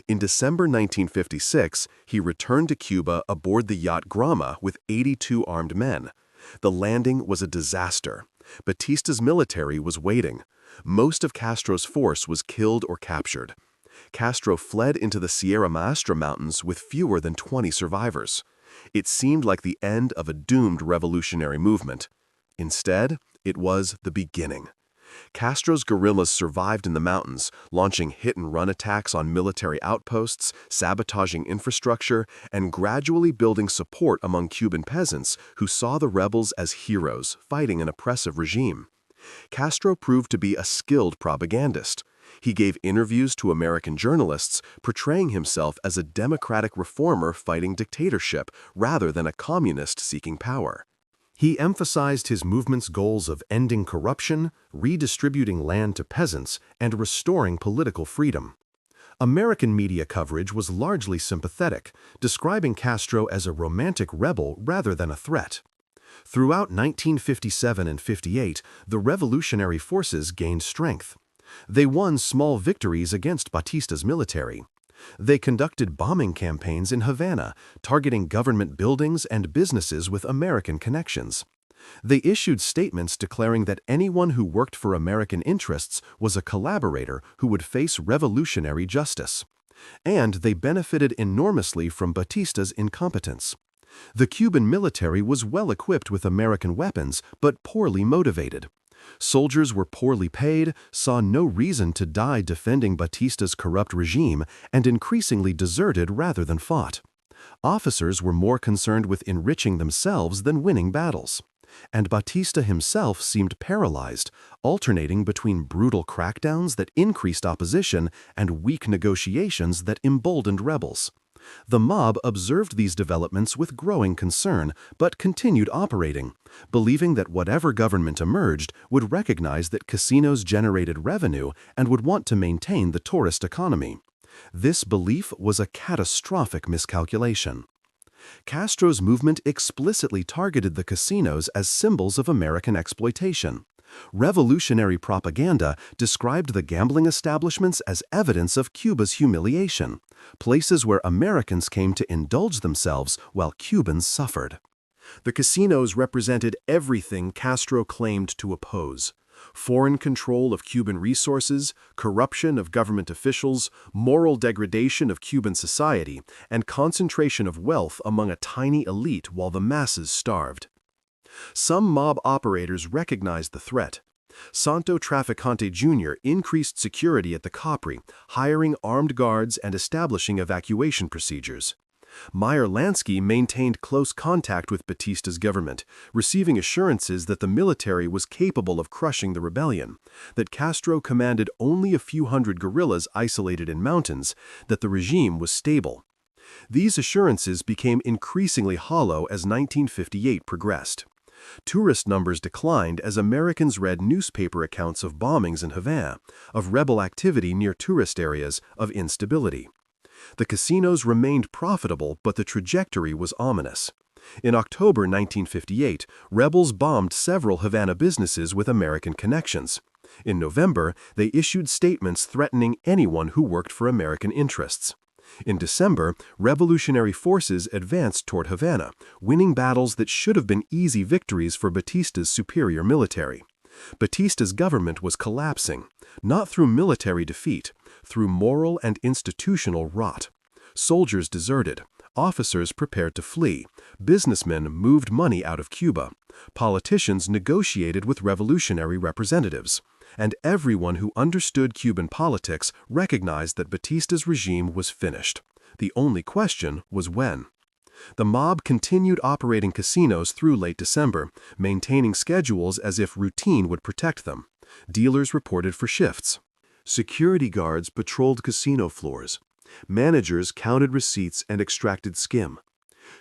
In December 1956, he returned to Cuba aboard the yacht Grama with 82 armed men. The landing was a disaster. Batista's military was waiting. Most of Castro's force was killed or captured. Castro fled into the Sierra Maestra Mountains with fewer than 20 survivors. It seemed like the end of a doomed revolutionary movement. Instead, it was the beginning. Castro's guerrillas survived in the mountains, launching hit-and-run attacks on military outposts, sabotaging infrastructure, and gradually building support among Cuban peasants who saw the rebels as heroes fighting an oppressive regime. Castro proved to be a skilled propagandist. He gave interviews to American journalists, portraying himself as a democratic reformer fighting dictatorship rather than a communist seeking power. He emphasized his movement's goals of ending corruption, redistributing land to peasants, and restoring political freedom. American media coverage was largely sympathetic, describing Castro as a romantic rebel rather than a threat. Throughout 1957 and 58, the revolutionary forces gained strength. They won small victories against Batista's military. They conducted bombing campaigns in Havana, targeting government buildings and businesses with American connections. They issued statements declaring that anyone who worked for American interests was a collaborator who would face revolutionary justice. And they benefited enormously from Batista's incompetence. The Cuban military was well equipped with American weapons, but poorly motivated. Soldiers were poorly paid, saw no reason to die defending Batista's corrupt regime, and increasingly deserted rather than fought. Officers were more concerned with enriching themselves than winning battles. And Batista himself seemed paralyzed, alternating between brutal crackdowns that increased opposition and weak negotiations that emboldened rebels. The mob observed these developments with growing concern, but continued operating, believing that whatever government emerged would recognize that casinos generated revenue and would want to maintain the tourist economy. This belief was a catastrophic miscalculation. Castro's movement explicitly targeted the casinos as symbols of American exploitation. Revolutionary propaganda described the gambling establishments as evidence of Cuba's humiliation, places where Americans came to indulge themselves while Cubans suffered. The casinos represented everything Castro claimed to oppose: foreign control of Cuban resources, corruption of government officials, moral degradation of Cuban society, and concentration of wealth among a tiny elite while the masses starved. Some mob operators recognized the threat. Santo Trafficante Jr. increased security at the Capri, hiring armed guards and establishing evacuation procedures. Meyer Lansky maintained close contact with Batista's government, receiving assurances that the military was capable of crushing the rebellion, that Castro commanded only a few hundred guerrillas isolated in mountains, that the regime was stable. These assurances became increasingly hollow as 1958 progressed. Tourist numbers declined as Americans read newspaper accounts of bombings in Havana, of rebel activity near tourist areas, of instability. The casinos remained profitable, but the trajectory was ominous. In October 1958, rebels bombed several Havana businesses with American connections. In November, they issued statements threatening anyone who worked for American interests. In December, revolutionary forces advanced toward Havana, winning battles that should have been easy victories for Batista's superior military. Batista's government was collapsing, not through military defeat, through moral and institutional rot. Soldiers deserted, officers prepared to flee, businessmen moved money out of Cuba, politicians negotiated with revolutionary representatives, and everyone who understood Cuban politics recognized that Batista's regime was finished. The only question was when. The mob continued operating casinos through late December, maintaining schedules as if routine would protect them. Dealers reported for shifts. Security guards patrolled casino floors. Managers counted receipts and extracted skim.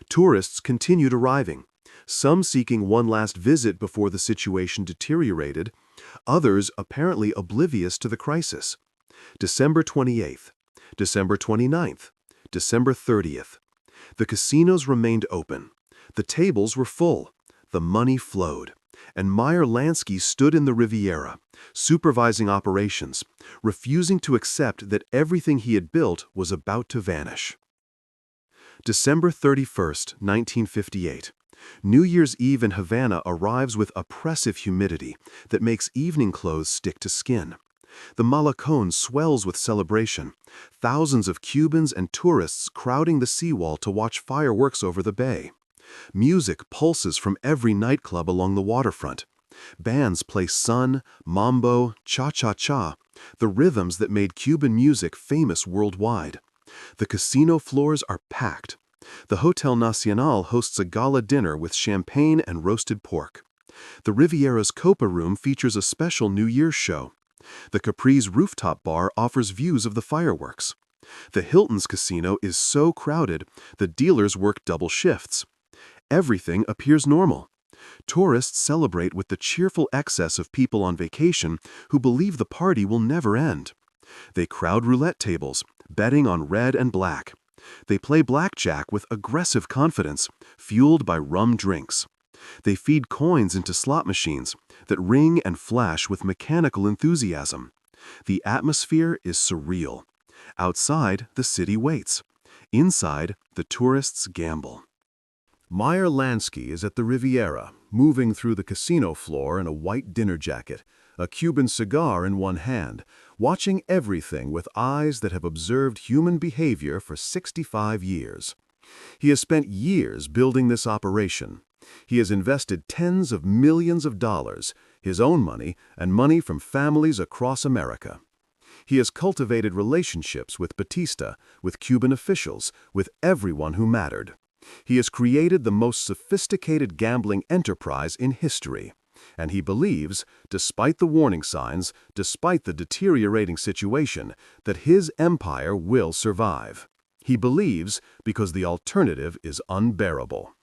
Tourists continued arriving, some seeking one last visit before the situation deteriorated, others apparently oblivious to the crisis. December 28th, December 29th, December 30th. The casinos remained open. The tables were full. The money flowed. And Meyer Lansky stood in the Riviera, supervising operations, refusing to accept that everything he had built was about to vanish. December 31st, 1958. New Year's Eve in Havana arrives with oppressive humidity that makes evening clothes stick to skin. The Malecón swells with celebration, thousands of Cubans and tourists crowding the seawall to watch fireworks over the bay. Music pulses from every nightclub along the waterfront. Bands play son, mambo, cha-cha-cha, the rhythms that made Cuban music famous worldwide. The casino floors are packed. The Hotel Nacional hosts a gala dinner with champagne and roasted pork. The Riviera's Copa Room features a special New Year's show. The Capri's rooftop bar offers views of the fireworks. The Hilton's casino is so crowded, the dealers work double shifts. Everything appears normal. Tourists celebrate with the cheerful excess of people on vacation who believe the party will never end. They crowd roulette tables, betting on red and black. They play blackjack with aggressive confidence, fueled by rum drinks. They feed coins into slot machines that ring and flash with mechanical enthusiasm. The atmosphere is surreal. Outside, the city waits. Inside, the tourists gamble. Meyer Lansky is at the Riviera, moving through the casino floor in a white dinner jacket, a Cuban cigar in one hand, watching everything with eyes that have observed human behavior for 65 years. He has spent years building this operation. He has invested tens of millions of dollars, his own money and money from families across America. He has cultivated relationships with Batista, with Cuban officials, with everyone who mattered. He has created the most sophisticated gambling enterprise in history. And he believes, despite the warning signs, despite the deteriorating situation, that his empire will survive. He believes because the alternative is unbearable.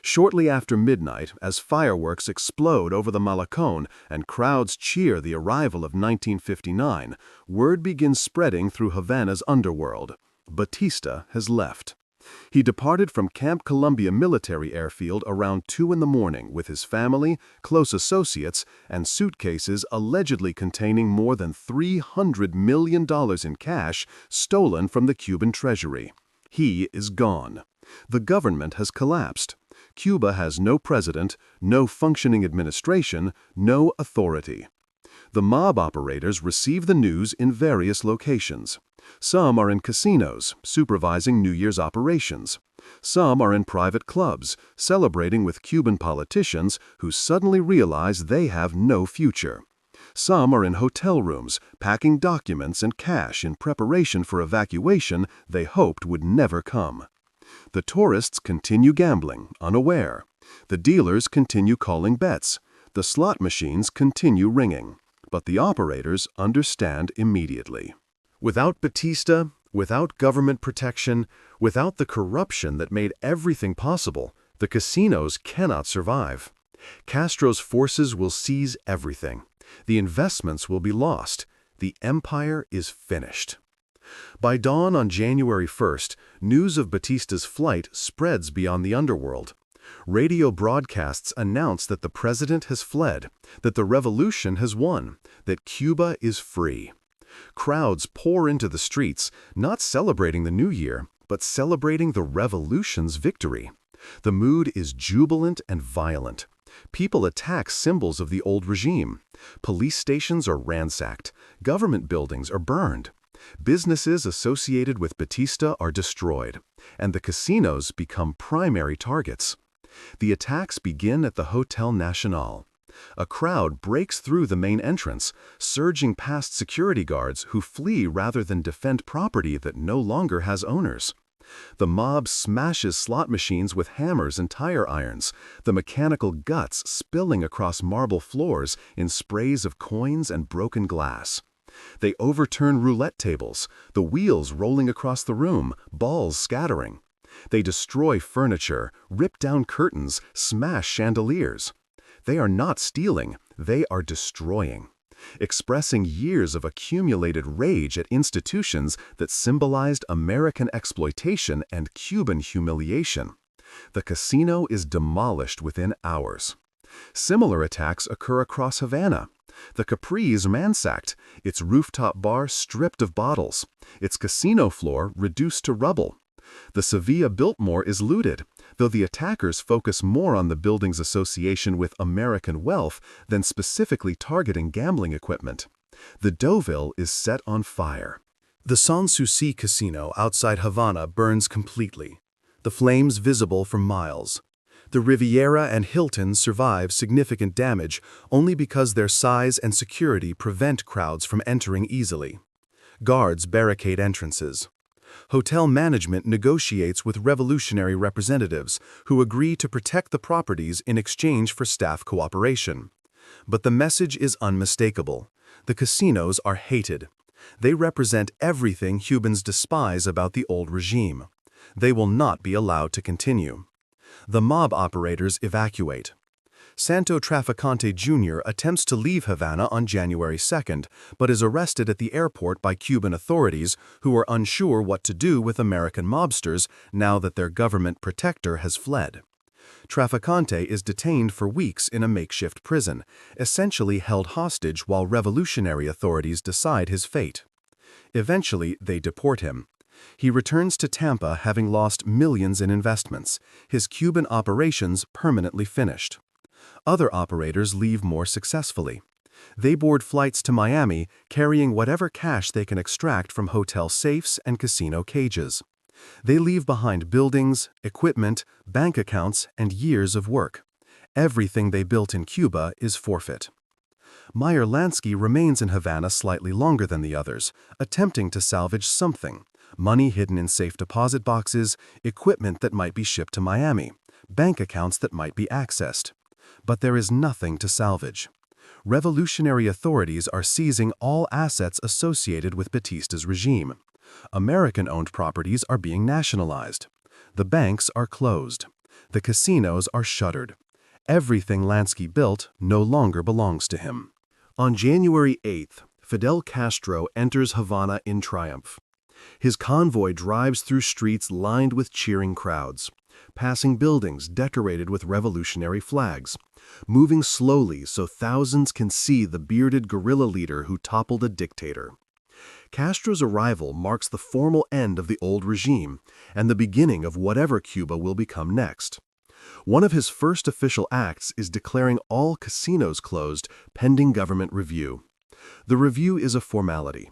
Shortly after midnight, as fireworks explode over the Malecón and crowds cheer the arrival of 1959, word begins spreading through Havana's underworld. Batista has left. He departed from Camp Columbia military airfield around 2 in the morning with his family, close associates, and suitcases allegedly containing more than $300 million in cash stolen from the Cuban treasury. He is gone. The government has collapsed. Cuba has no president, no functioning administration, no authority. The mob operators receive the news in various locations. Some are in casinos, supervising New Year's operations. Some are in private clubs, celebrating with Cuban politicians who suddenly realize they have no future. Some are in hotel rooms, packing documents and cash in preparation for evacuation they hoped would never come. The tourists continue gambling, unaware. The dealers continue calling bets. The slot machines continue ringing. But the operators understand immediately. Without Batista, without government protection, without the corruption that made everything possible, the casinos cannot survive. Castro's forces will seize everything. The investments will be lost. The empire is finished. By dawn on January 1st, news of Batista's flight spreads beyond the underworld. Radio broadcasts announce that the president has fled, that the revolution has won, that Cuba is free. Crowds pour into the streets, not celebrating the new year, but celebrating the revolution's victory. The mood is jubilant and violent. People attack symbols of the old regime. Police stations are ransacked. Government buildings are burned. Businesses associated with Batista are destroyed, and the casinos become primary targets. The attacks begin at the Hotel Nacional. A crowd breaks through the main entrance, surging past security guards who flee rather than defend property that no longer has owners. The mob smashes slot machines with hammers and tire irons, the mechanical guts spilling across marble floors in sprays of coins and broken glass. They overturn roulette tables, the wheels rolling across the room, balls scattering. They destroy furniture, rip down curtains, smash chandeliers. They are not stealing, they are destroying, expressing years of accumulated rage at institutions that symbolized American exploitation and Cuban humiliation. The casino is demolished within hours. Similar attacks occur across Havana. The Capri is ransacked, its rooftop bar stripped of bottles, its casino floor reduced to rubble. The Sevilla Biltmore is looted, though the attackers focus more on the building's association with American wealth than specifically targeting gambling equipment. The Deauville is set on fire. The Sanssouci casino outside Havana burns completely, the flames visible for miles. The Riviera and Hilton survive significant damage only because their size and security prevent crowds from entering easily. Guards barricade entrances. Hotel management negotiates with revolutionary representatives who agree to protect the properties in exchange for staff cooperation. But the message is unmistakable. The casinos are hated. They represent everything Cubans despise about the old regime. They will not be allowed to continue. The mob operators evacuate. Santo Trafficante Jr. attempts to leave Havana on January 2nd, but is arrested at the airport by Cuban authorities who are unsure what to do with American mobsters now that their government protector has fled. Trafficante is detained for weeks in a makeshift prison, essentially held hostage while revolutionary authorities decide his fate. Eventually, they deport him. He returns to Tampa having lost millions in investments, his Cuban operations permanently finished. Other operators leave more successfully. They board flights to Miami, carrying whatever cash they can extract from hotel safes and casino cages. They leave behind buildings, equipment, bank accounts, and years of work. Everything they built in Cuba is forfeit. Meyer Lansky remains in Havana slightly longer than the others, attempting to salvage something: money hidden in safe deposit boxes, equipment that might be shipped to Miami, bank accounts that might be accessed. But there is nothing to salvage. Revolutionary authorities are seizing all assets associated with Batista's regime. American-owned properties are being nationalized. The banks are closed. The casinos are shuttered. Everything Lansky built no longer belongs to him. On January 8th, Fidel Castro enters Havana in triumph. His convoy drives through streets lined with cheering crowds, passing buildings decorated with revolutionary flags, moving slowly so thousands can see the bearded guerrilla leader who toppled a dictator. Castro's arrival marks the formal end of the old regime and the beginning of whatever Cuba will become next. One of his first official acts is declaring all casinos closed pending government review. The review is a formality.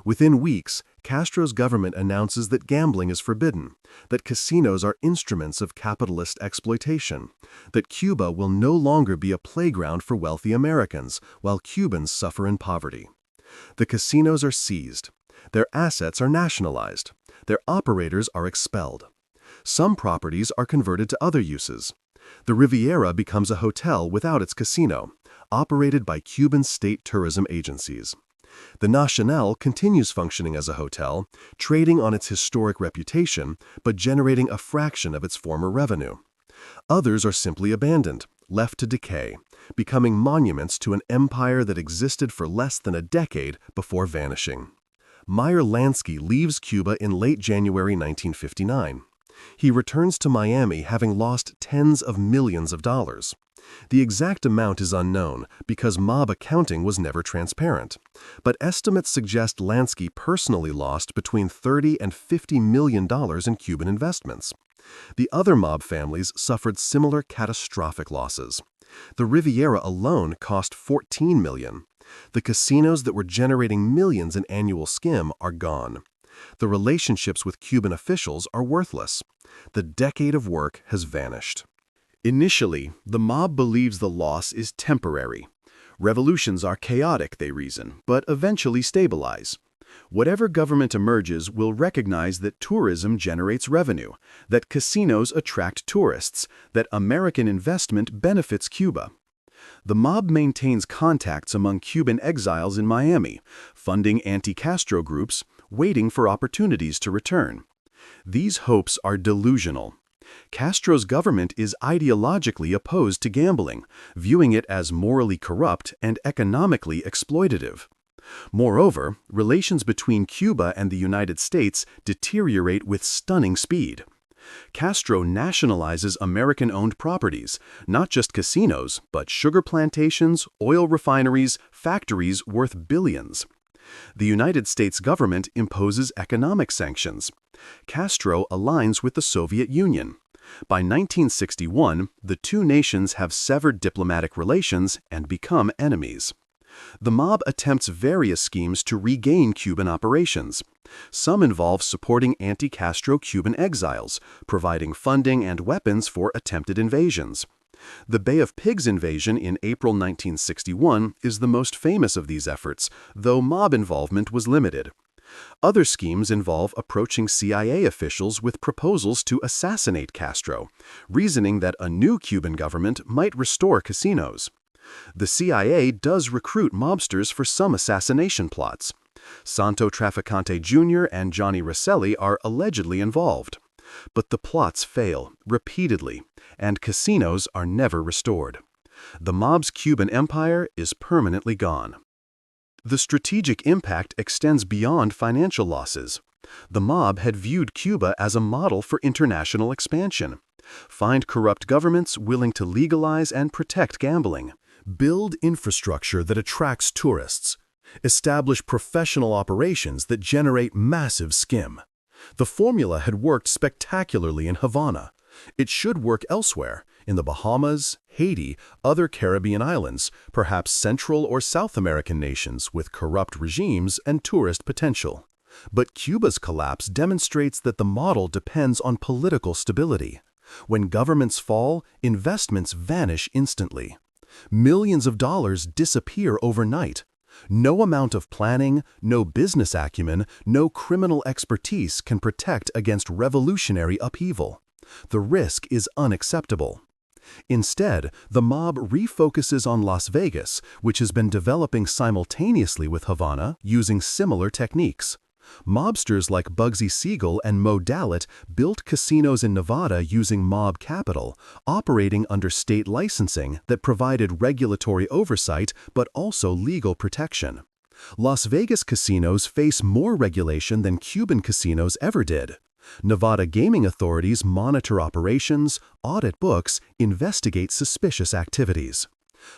Within weeks, Castro's government announces that gambling is forbidden, that casinos are instruments of capitalist exploitation, that Cuba will no longer be a playground for wealthy Americans, while Cubans suffer in poverty. The casinos are seized. Their assets are nationalized. Their operators are expelled. Some properties are converted to other uses. The Riviera becomes a hotel without its casino, operated by Cuban state tourism agencies. The Nacional continues functioning as a hotel, trading on its historic reputation, but generating a fraction of its former revenue. Others are simply abandoned, left to decay, becoming monuments to an empire that existed for less than a decade before vanishing. Meyer Lansky leaves Cuba in late January 1959. He returns to Miami having lost tens of millions of dollars. The exact amount is unknown because mob accounting was never transparent, but estimates suggest Lansky personally lost between $30 and $50 million in Cuban investments. The other mob families suffered similar catastrophic losses. The Riviera alone cost $14 million. The casinos that were generating millions in annual skim are gone. The relationships with Cuban officials are worthless. The decade of work has vanished. Initially, the mob believes the loss is temporary. Revolutions are chaotic, they reason, but eventually stabilize. Whatever government emerges will recognize that tourism generates revenue, that casinos attract tourists, that American investment benefits Cuba. The mob maintains contacts among Cuban exiles in Miami, funding anti-Castro groups, waiting for opportunities to return. These hopes are delusional. Castro's government is ideologically opposed to gambling, viewing it as morally corrupt and economically exploitative. Moreover, relations between Cuba and the United States deteriorate with stunning speed. Castro nationalizes American-owned properties, not just casinos, but sugar plantations, oil refineries, factories worth billions. The United States government imposes economic sanctions. Castro aligns with the Soviet Union. By 1961, the two nations have severed diplomatic relations and become enemies. The mob attempts various schemes to regain Cuban operations. Some involve supporting anti-Castro Cuban exiles, providing funding and weapons for attempted invasions. The Bay of Pigs invasion in April 1961 is the most famous of these efforts, though mob involvement was limited. Other schemes involve approaching CIA officials with proposals to assassinate Castro, reasoning that a new Cuban government might restore casinos. The CIA does recruit mobsters for some assassination plots. Santo Trafficante Jr. and Johnny Rosselli are allegedly involved. But the plots fail repeatedly, and casinos are never restored. The mob's Cuban empire is permanently gone. The strategic impact extends beyond financial losses. The mob had viewed Cuba as a model for international expansion. Find corrupt governments willing to legalize and protect gambling. Build infrastructure that attracts tourists. Establish professional operations that generate massive skim. The formula had worked spectacularly in Havana. It should work elsewhere, in the Bahamas, Haiti, other Caribbean islands, perhaps Central or South American nations with corrupt regimes and tourist potential. But Cuba's collapse demonstrates that the model depends on political stability. When governments fall, investments vanish instantly. Millions of dollars disappear overnight. No amount of planning, no business acumen, no criminal expertise can protect against revolutionary upheaval. The risk is unacceptable. Instead, the mob refocuses on Las Vegas, which has been developing simultaneously with Havana using similar techniques. Mobsters like Bugsy Siegel and Mo Dalit built casinos in Nevada using mob capital, operating under state licensing that provided regulatory oversight but also legal protection. Las Vegas casinos face more regulation than Cuban casinos ever did. Nevada gaming authorities monitor operations, audit books, investigate suspicious activities.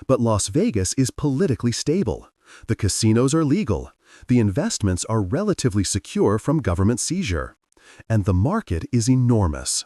But Las Vegas is politically stable. The casinos are legal. The investments are relatively secure from government seizure. And the market is enormous.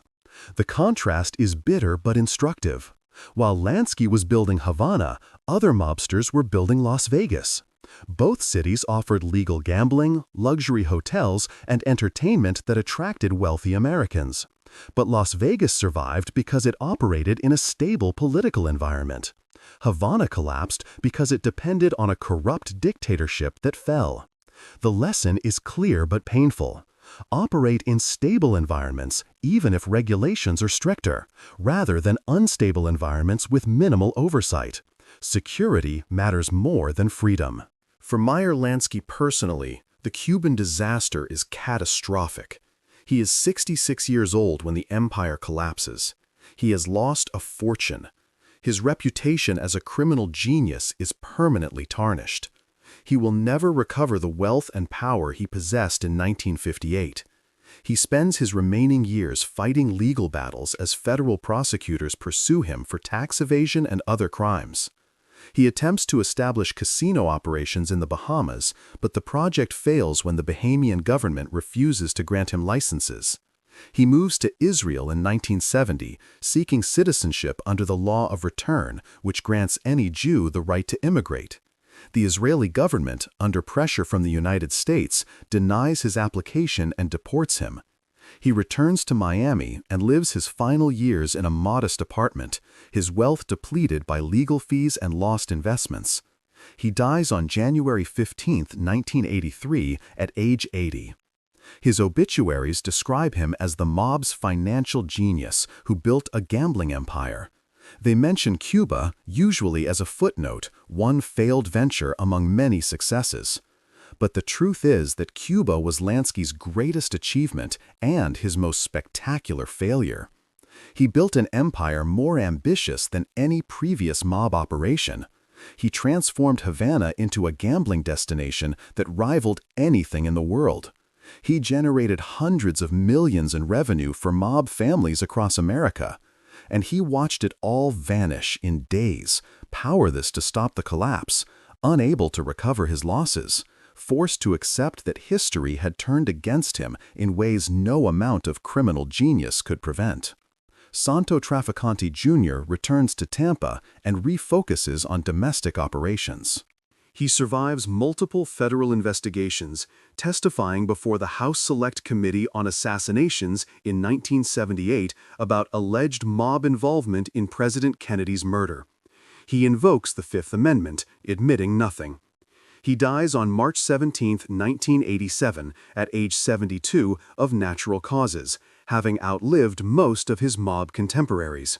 The contrast is bitter but instructive. While Lansky was building Havana, other mobsters were building Las Vegas. Both cities offered legal gambling, luxury hotels, and entertainment that attracted wealthy Americans. But Las Vegas survived because it operated in a stable political environment. Havana collapsed because it depended on a corrupt dictatorship that fell. The lesson is clear but painful. Operate in stable environments, even if regulations are stricter, rather than unstable environments with minimal oversight. Security matters more than freedom. For Meyer Lansky personally, the Cuban disaster is catastrophic. He is 66 years old when the empire collapses. He has lost a fortune. His reputation as a criminal genius is permanently tarnished. He will never recover the wealth and power he possessed in 1958. He spends his remaining years fighting legal battles as federal prosecutors pursue him for tax evasion and other crimes. He attempts to establish casino operations in the Bahamas, but the project fails when the Bahamian government refuses to grant him licenses. He moves to Israel in 1970, seeking citizenship under the law of return, which grants any Jew the right to immigrate. The Israeli government, under pressure from the United States, denies his application and deports him. He returns to Miami and lives his final years in a modest apartment, his wealth depleted by legal fees and lost investments. He dies on January 15, 1983, at age 80. His obituaries describe him as the mob's financial genius who built a gambling empire. They mention Cuba, usually as a footnote, one failed venture among many successes. But the truth is that Cuba was Lansky's greatest achievement and his most spectacular failure. He built an empire more ambitious than any previous mob operation. He transformed Havana into a gambling destination that rivaled anything in the world. He generated hundreds of millions in revenue for mob families across America. And he watched it all vanish in days, powerless to stop the collapse, unable to recover his losses, forced to accept that history had turned against him in ways no amount of criminal genius could prevent. Santo Trafficante Jr. returns to Tampa and refocuses on domestic operations. He survives multiple federal investigations, testifying before the House Select Committee on Assassinations in 1978 about alleged mob involvement in President Kennedy's murder. He invokes the Fifth Amendment, admitting nothing. He dies on March 17, 1987, at age 72, of natural causes, having outlived most of his mob contemporaries.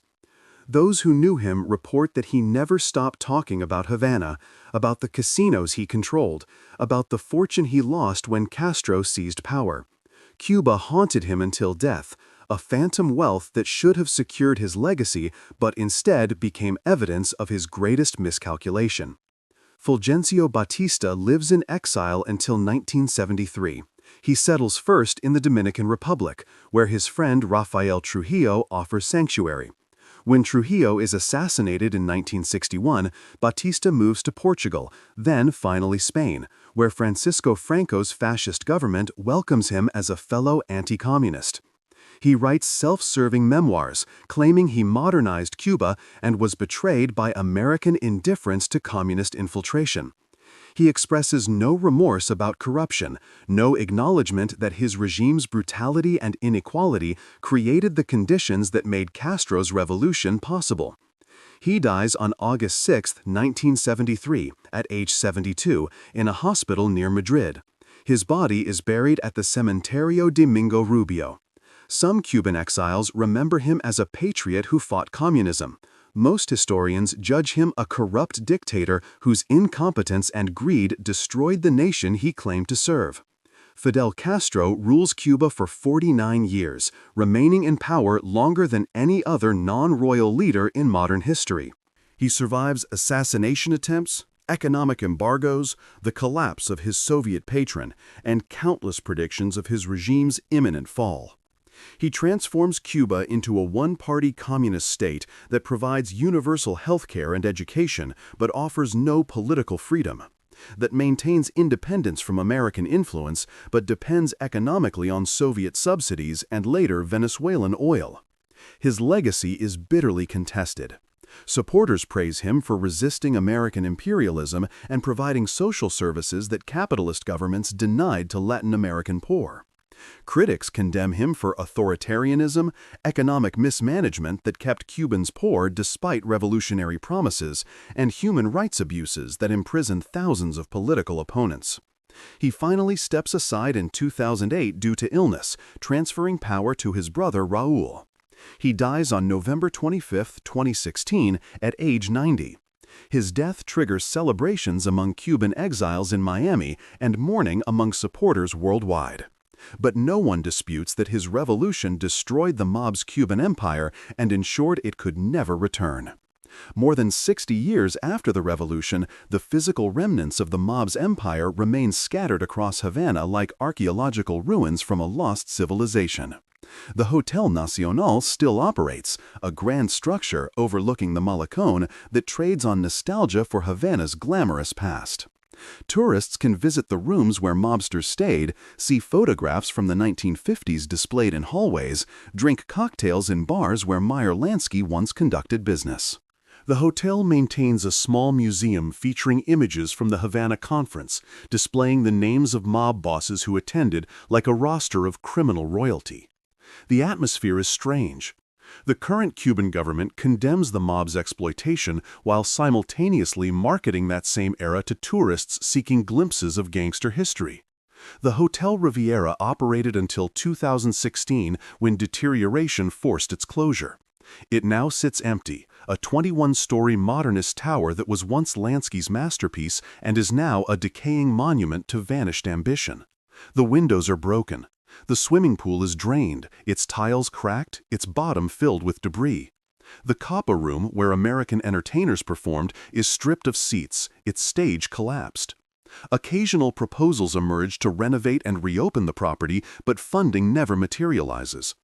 Those who knew him report that he never stopped talking about Havana, about the casinos he controlled, about the fortune he lost when Castro seized power. Cuba haunted him until death, a phantom wealth that should have secured his legacy but instead became evidence of his greatest miscalculation. Fulgencio Batista lives in exile until 1973. He settles first in the Dominican Republic, where his friend Rafael Trujillo offers sanctuary. When Trujillo is assassinated in 1961, Batista moves to Portugal, then finally Spain, where Francisco Franco's fascist government welcomes him as a fellow anti-communist. He writes self-serving memoirs, claiming he modernized Cuba and was betrayed by American indifference to communist infiltration. He expresses no remorse about corruption, no acknowledgement that his regime's brutality and inequality created the conditions that made Castro's revolution possible. He dies on August 6, 1973, at age 72, in a hospital near Madrid. His body is buried at the Cementerio Domingo Rubio. Some Cuban exiles remember him as a patriot who fought communism. Most historians judge him a corrupt dictator whose incompetence and greed destroyed the nation he claimed to serve. Fidel Castro rules Cuba for 49 years, remaining in power longer than any other non-royal leader in modern history. He survives assassination attempts, economic embargoes, the collapse of his Soviet patron, and countless predictions of his regime's imminent fall. He transforms Cuba into a one-party communist state that provides universal health care and education but offers no political freedom, that maintains independence from American influence but depends economically on Soviet subsidies and later Venezuelan oil. His legacy is bitterly contested. Supporters praise him for resisting American imperialism and providing social services that capitalist governments denied to Latin American poor. Critics condemn him for authoritarianism, economic mismanagement that kept Cubans poor despite revolutionary promises, and human rights abuses that imprisoned thousands of political opponents. He finally steps aside in 2008 due to illness, transferring power to his brother Raúl. He dies on November 25, 2016, at age 90. His death triggers celebrations among Cuban exiles in Miami and mourning among supporters worldwide. But no one disputes that his revolution destroyed the mob's Cuban empire and ensured it could never return. More than 60 years after the revolution, the physical remnants of the mob's empire remain scattered across Havana like archaeological ruins from a lost civilization. The Hotel Nacional still operates, a grand structure overlooking the Malecón that trades on nostalgia for Havana's glamorous past. Tourists can visit the rooms where mobsters stayed, see photographs from the 1950s displayed in hallways, drink cocktails in bars where Meyer Lansky once conducted business. The hotel maintains a small museum featuring images from the Havana Conference, displaying the names of mob bosses who attended like a roster of criminal royalty. The atmosphere is strange. The current Cuban government condemns the mob's exploitation while simultaneously marketing that same era to tourists seeking glimpses of gangster history. The Hotel Riviera operated until 2016 when deterioration forced its closure. It now sits empty, a 21-story modernist tower that was once Lansky's masterpiece and is now a decaying monument to vanished ambition. The windows are broken. The swimming pool is drained, its tiles cracked, its bottom filled with debris. The Coppa Room, where American entertainers performed, is stripped of seats, its stage collapsed. Occasional proposals emerge to renovate and reopen the property, but funding never materializes.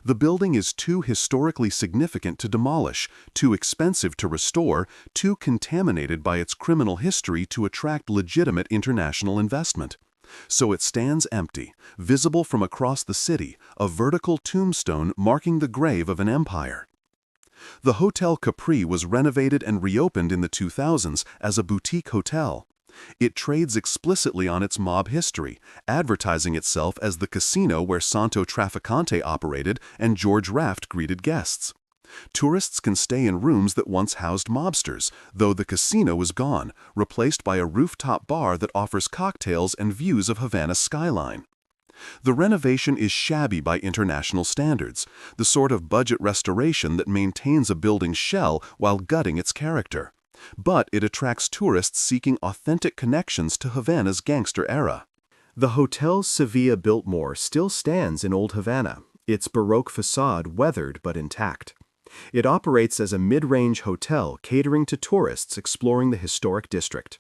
The building is too historically significant to demolish, too expensive to restore, too contaminated by its criminal history to attract legitimate international investment. So it stands empty, visible from across the city, a vertical tombstone marking the grave of an empire. The Hotel Capri was renovated and reopened in the 2000s as a boutique hotel. It trades explicitly on its mob history, advertising itself as the casino where Santo Trafficante operated and George Raft greeted guests. Tourists can stay in rooms that once housed mobsters, though the casino is gone, replaced by a rooftop bar that offers cocktails and views of Havana's skyline. The renovation is shabby by international standards, the sort of budget restoration that maintains a building's shell while gutting its character. But it attracts tourists seeking authentic connections to Havana's gangster era. The Hotel Sevilla Biltmore still stands in Old Havana, its Baroque facade weathered but intact. It operates as a mid-range hotel catering to tourists exploring the historic district.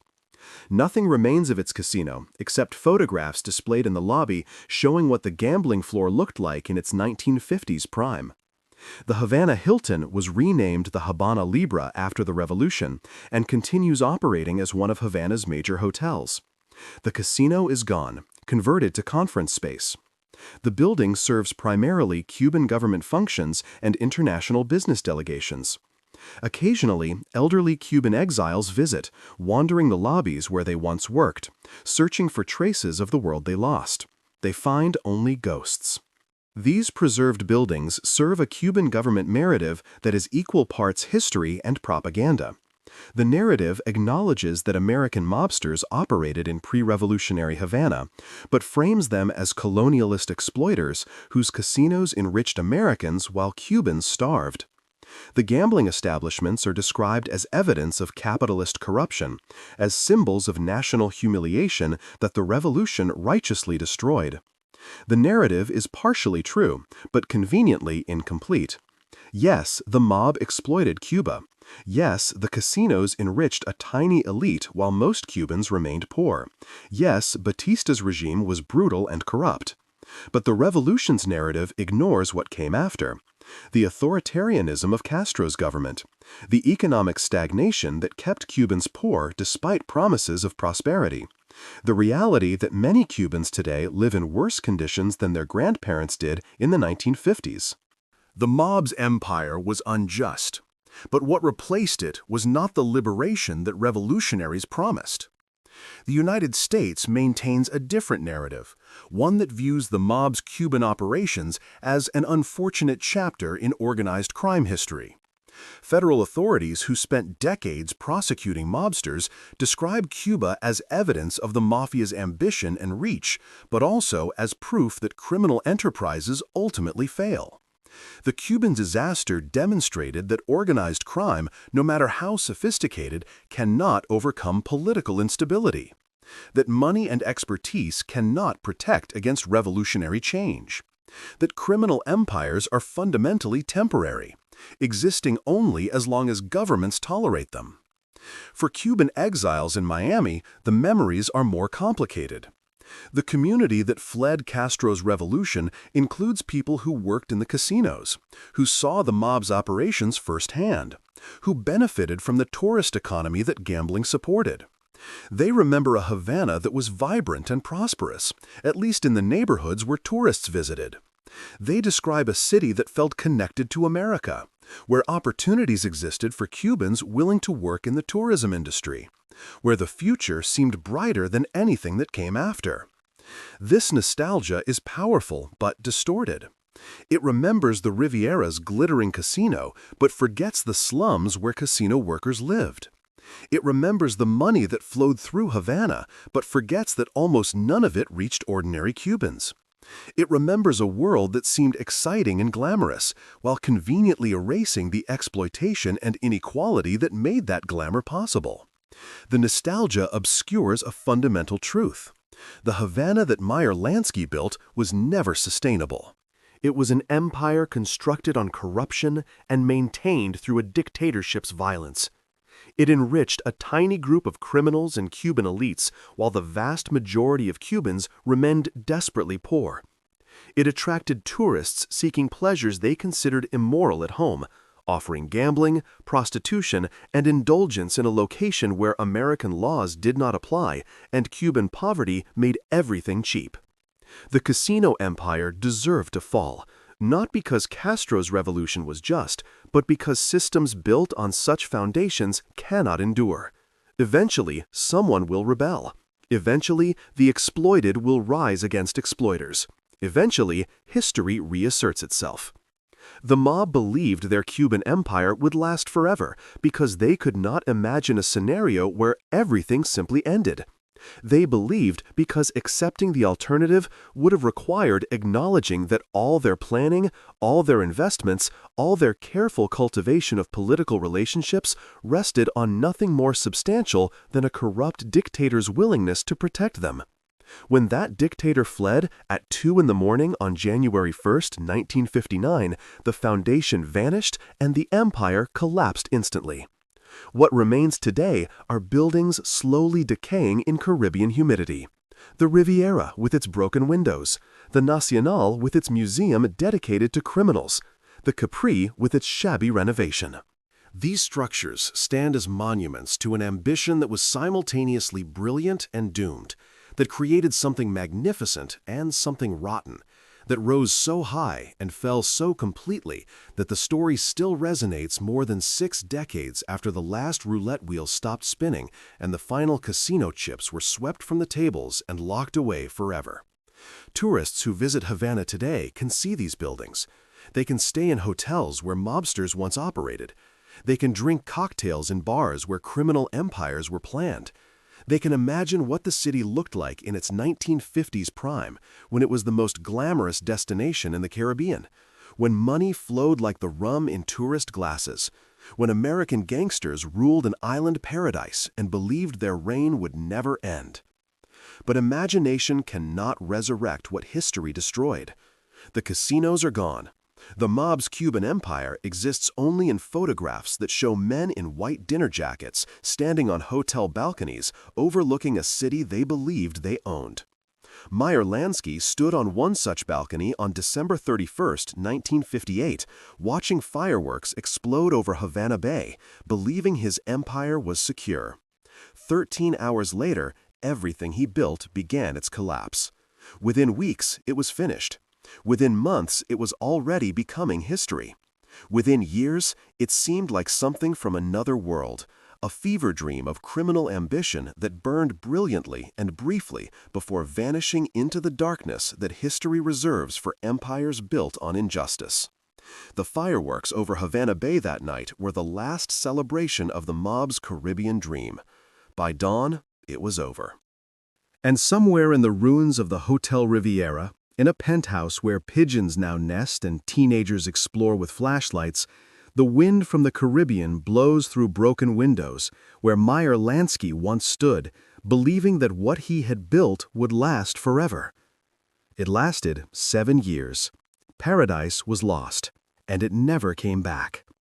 Nothing remains of its casino, except photographs displayed in the lobby showing what the gambling floor looked like in its 1950s prime. The Havana Hilton was renamed the Habana Libre after the revolution and continues operating as one of Havana's major hotels. The casino is gone, converted to conference space. The building serves primarily Cuban government functions and international business delegations. Occasionally, elderly Cuban exiles visit, wandering the lobbies where they once worked, searching for traces of the world they lost. They find only ghosts. These preserved buildings serve a Cuban government narrative that is equal parts history and propaganda. The narrative acknowledges that American mobsters operated in pre-revolutionary Havana, but frames them as colonialist exploiters whose casinos enriched Americans while Cubans starved. The gambling establishments are described as evidence of capitalist corruption, as symbols of national humiliation that the revolution righteously destroyed. The narrative is partially true, but conveniently incomplete. Yes, the mob exploited Cuba. Yes, the casinos enriched a tiny elite while most Cubans remained poor. Yes, Batista's regime was brutal and corrupt. But the revolution's narrative ignores what came after: the authoritarianism of Castro's government, the economic stagnation that kept Cubans poor despite promises of prosperity, the reality that many Cubans today live in worse conditions than their grandparents did in the 1950s. The mob's empire was unjust, but what replaced it was not the liberation that revolutionaries promised. The United States maintains a different narrative, one that views the mob's Cuban operations as an unfortunate chapter in organized crime history. Federal authorities who spent decades prosecuting mobsters describe Cuba as evidence of the Mafia's ambition and reach, but also as proof that criminal enterprises ultimately fail. The Cuban disaster demonstrated that organized crime, no matter how sophisticated, cannot overcome political instability, that money and expertise cannot protect against revolutionary change, that criminal empires are fundamentally temporary, existing only as long as governments tolerate them. For Cuban exiles in Miami, the memories are more complicated. The community that fled Castro's revolution includes people who worked in the casinos, who saw the mob's operations firsthand, who benefited from the tourist economy that gambling supported. They remember a Havana that was vibrant and prosperous, at least in the neighborhoods where tourists visited. They describe a city that felt connected to America, where opportunities existed for Cubans willing to work in the tourism industry, where the future seemed brighter than anything that came after. This nostalgia is powerful but distorted. It remembers the Riviera's glittering casino, but forgets the slums where casino workers lived. It remembers the money that flowed through Havana, but forgets that almost none of it reached ordinary Cubans. It remembers a world that seemed exciting and glamorous, while conveniently erasing the exploitation and inequality that made that glamour possible. The nostalgia obscures a fundamental truth. The Havana that Meyer Lansky built was never sustainable. It was an empire constructed on corruption and maintained through a dictatorship's violence. It enriched a tiny group of criminals and Cuban elites, while the vast majority of Cubans remained desperately poor. It attracted tourists seeking pleasures they considered immoral at home, offering gambling, prostitution, and indulgence in a location where American laws did not apply and Cuban poverty made everything cheap. The casino empire deserved to fall, not because Castro's revolution was just, but because systems built on such foundations cannot endure. Eventually, someone will rebel. Eventually, the exploited will rise against exploiters. Eventually, history reasserts itself. The mob believed their Cuban empire would last forever because they could not imagine a scenario where everything simply ended. They believed because accepting the alternative would have required acknowledging that all their planning, all their investments, all their careful cultivation of political relationships rested on nothing more substantial than a corrupt dictator's willingness to protect them. When that dictator fled at 2 a.m. on January 1, 1959, the foundation vanished and the empire collapsed instantly. What remains today are buildings slowly decaying in Caribbean humidity. The Riviera with its broken windows, the Nacional with its museum dedicated to criminals, the Capri with its shabby renovation. These structures stand as monuments to an ambition that was simultaneously brilliant and doomed, that created something magnificent and something rotten, that rose so high and fell so completely that the story still resonates more than 6 decades after the last roulette wheel stopped spinning and the final casino chips were swept from the tables and locked away forever. Tourists who visit Havana today can see these buildings. They can stay in hotels where mobsters once operated. They can drink cocktails in bars where criminal empires were planned. They can imagine what the city looked like in its 1950s prime, when it was the most glamorous destination in the Caribbean, when money flowed like the rum in tourist glasses, when American gangsters ruled an island paradise and believed their reign would never end. But imagination cannot resurrect what history destroyed. The casinos are gone. The mob's Cuban empire exists only in photographs that show men in white dinner jackets standing on hotel balconies overlooking a city they believed they owned. Meyer Lansky stood on one such balcony on December 31, 1958, watching fireworks explode over Havana Bay, believing his empire was secure. 13 hours later, everything he built began its collapse. Within weeks, it was finished. Within months, it was already becoming history. Within years, it seemed like something from another world, a fever dream of criminal ambition that burned brilliantly and briefly before vanishing into the darkness that history reserves for empires built on injustice. The fireworks over Havana Bay that night were the last celebration of the mob's Caribbean dream. By dawn, it was over. And somewhere in the ruins of the Hotel Riviera, in a penthouse where pigeons now nest and teenagers explore with flashlights, the wind from the Caribbean blows through broken windows where Meyer Lansky once stood, believing that what he had built would last forever. It lasted 7 years. Paradise was lost, and it never came back.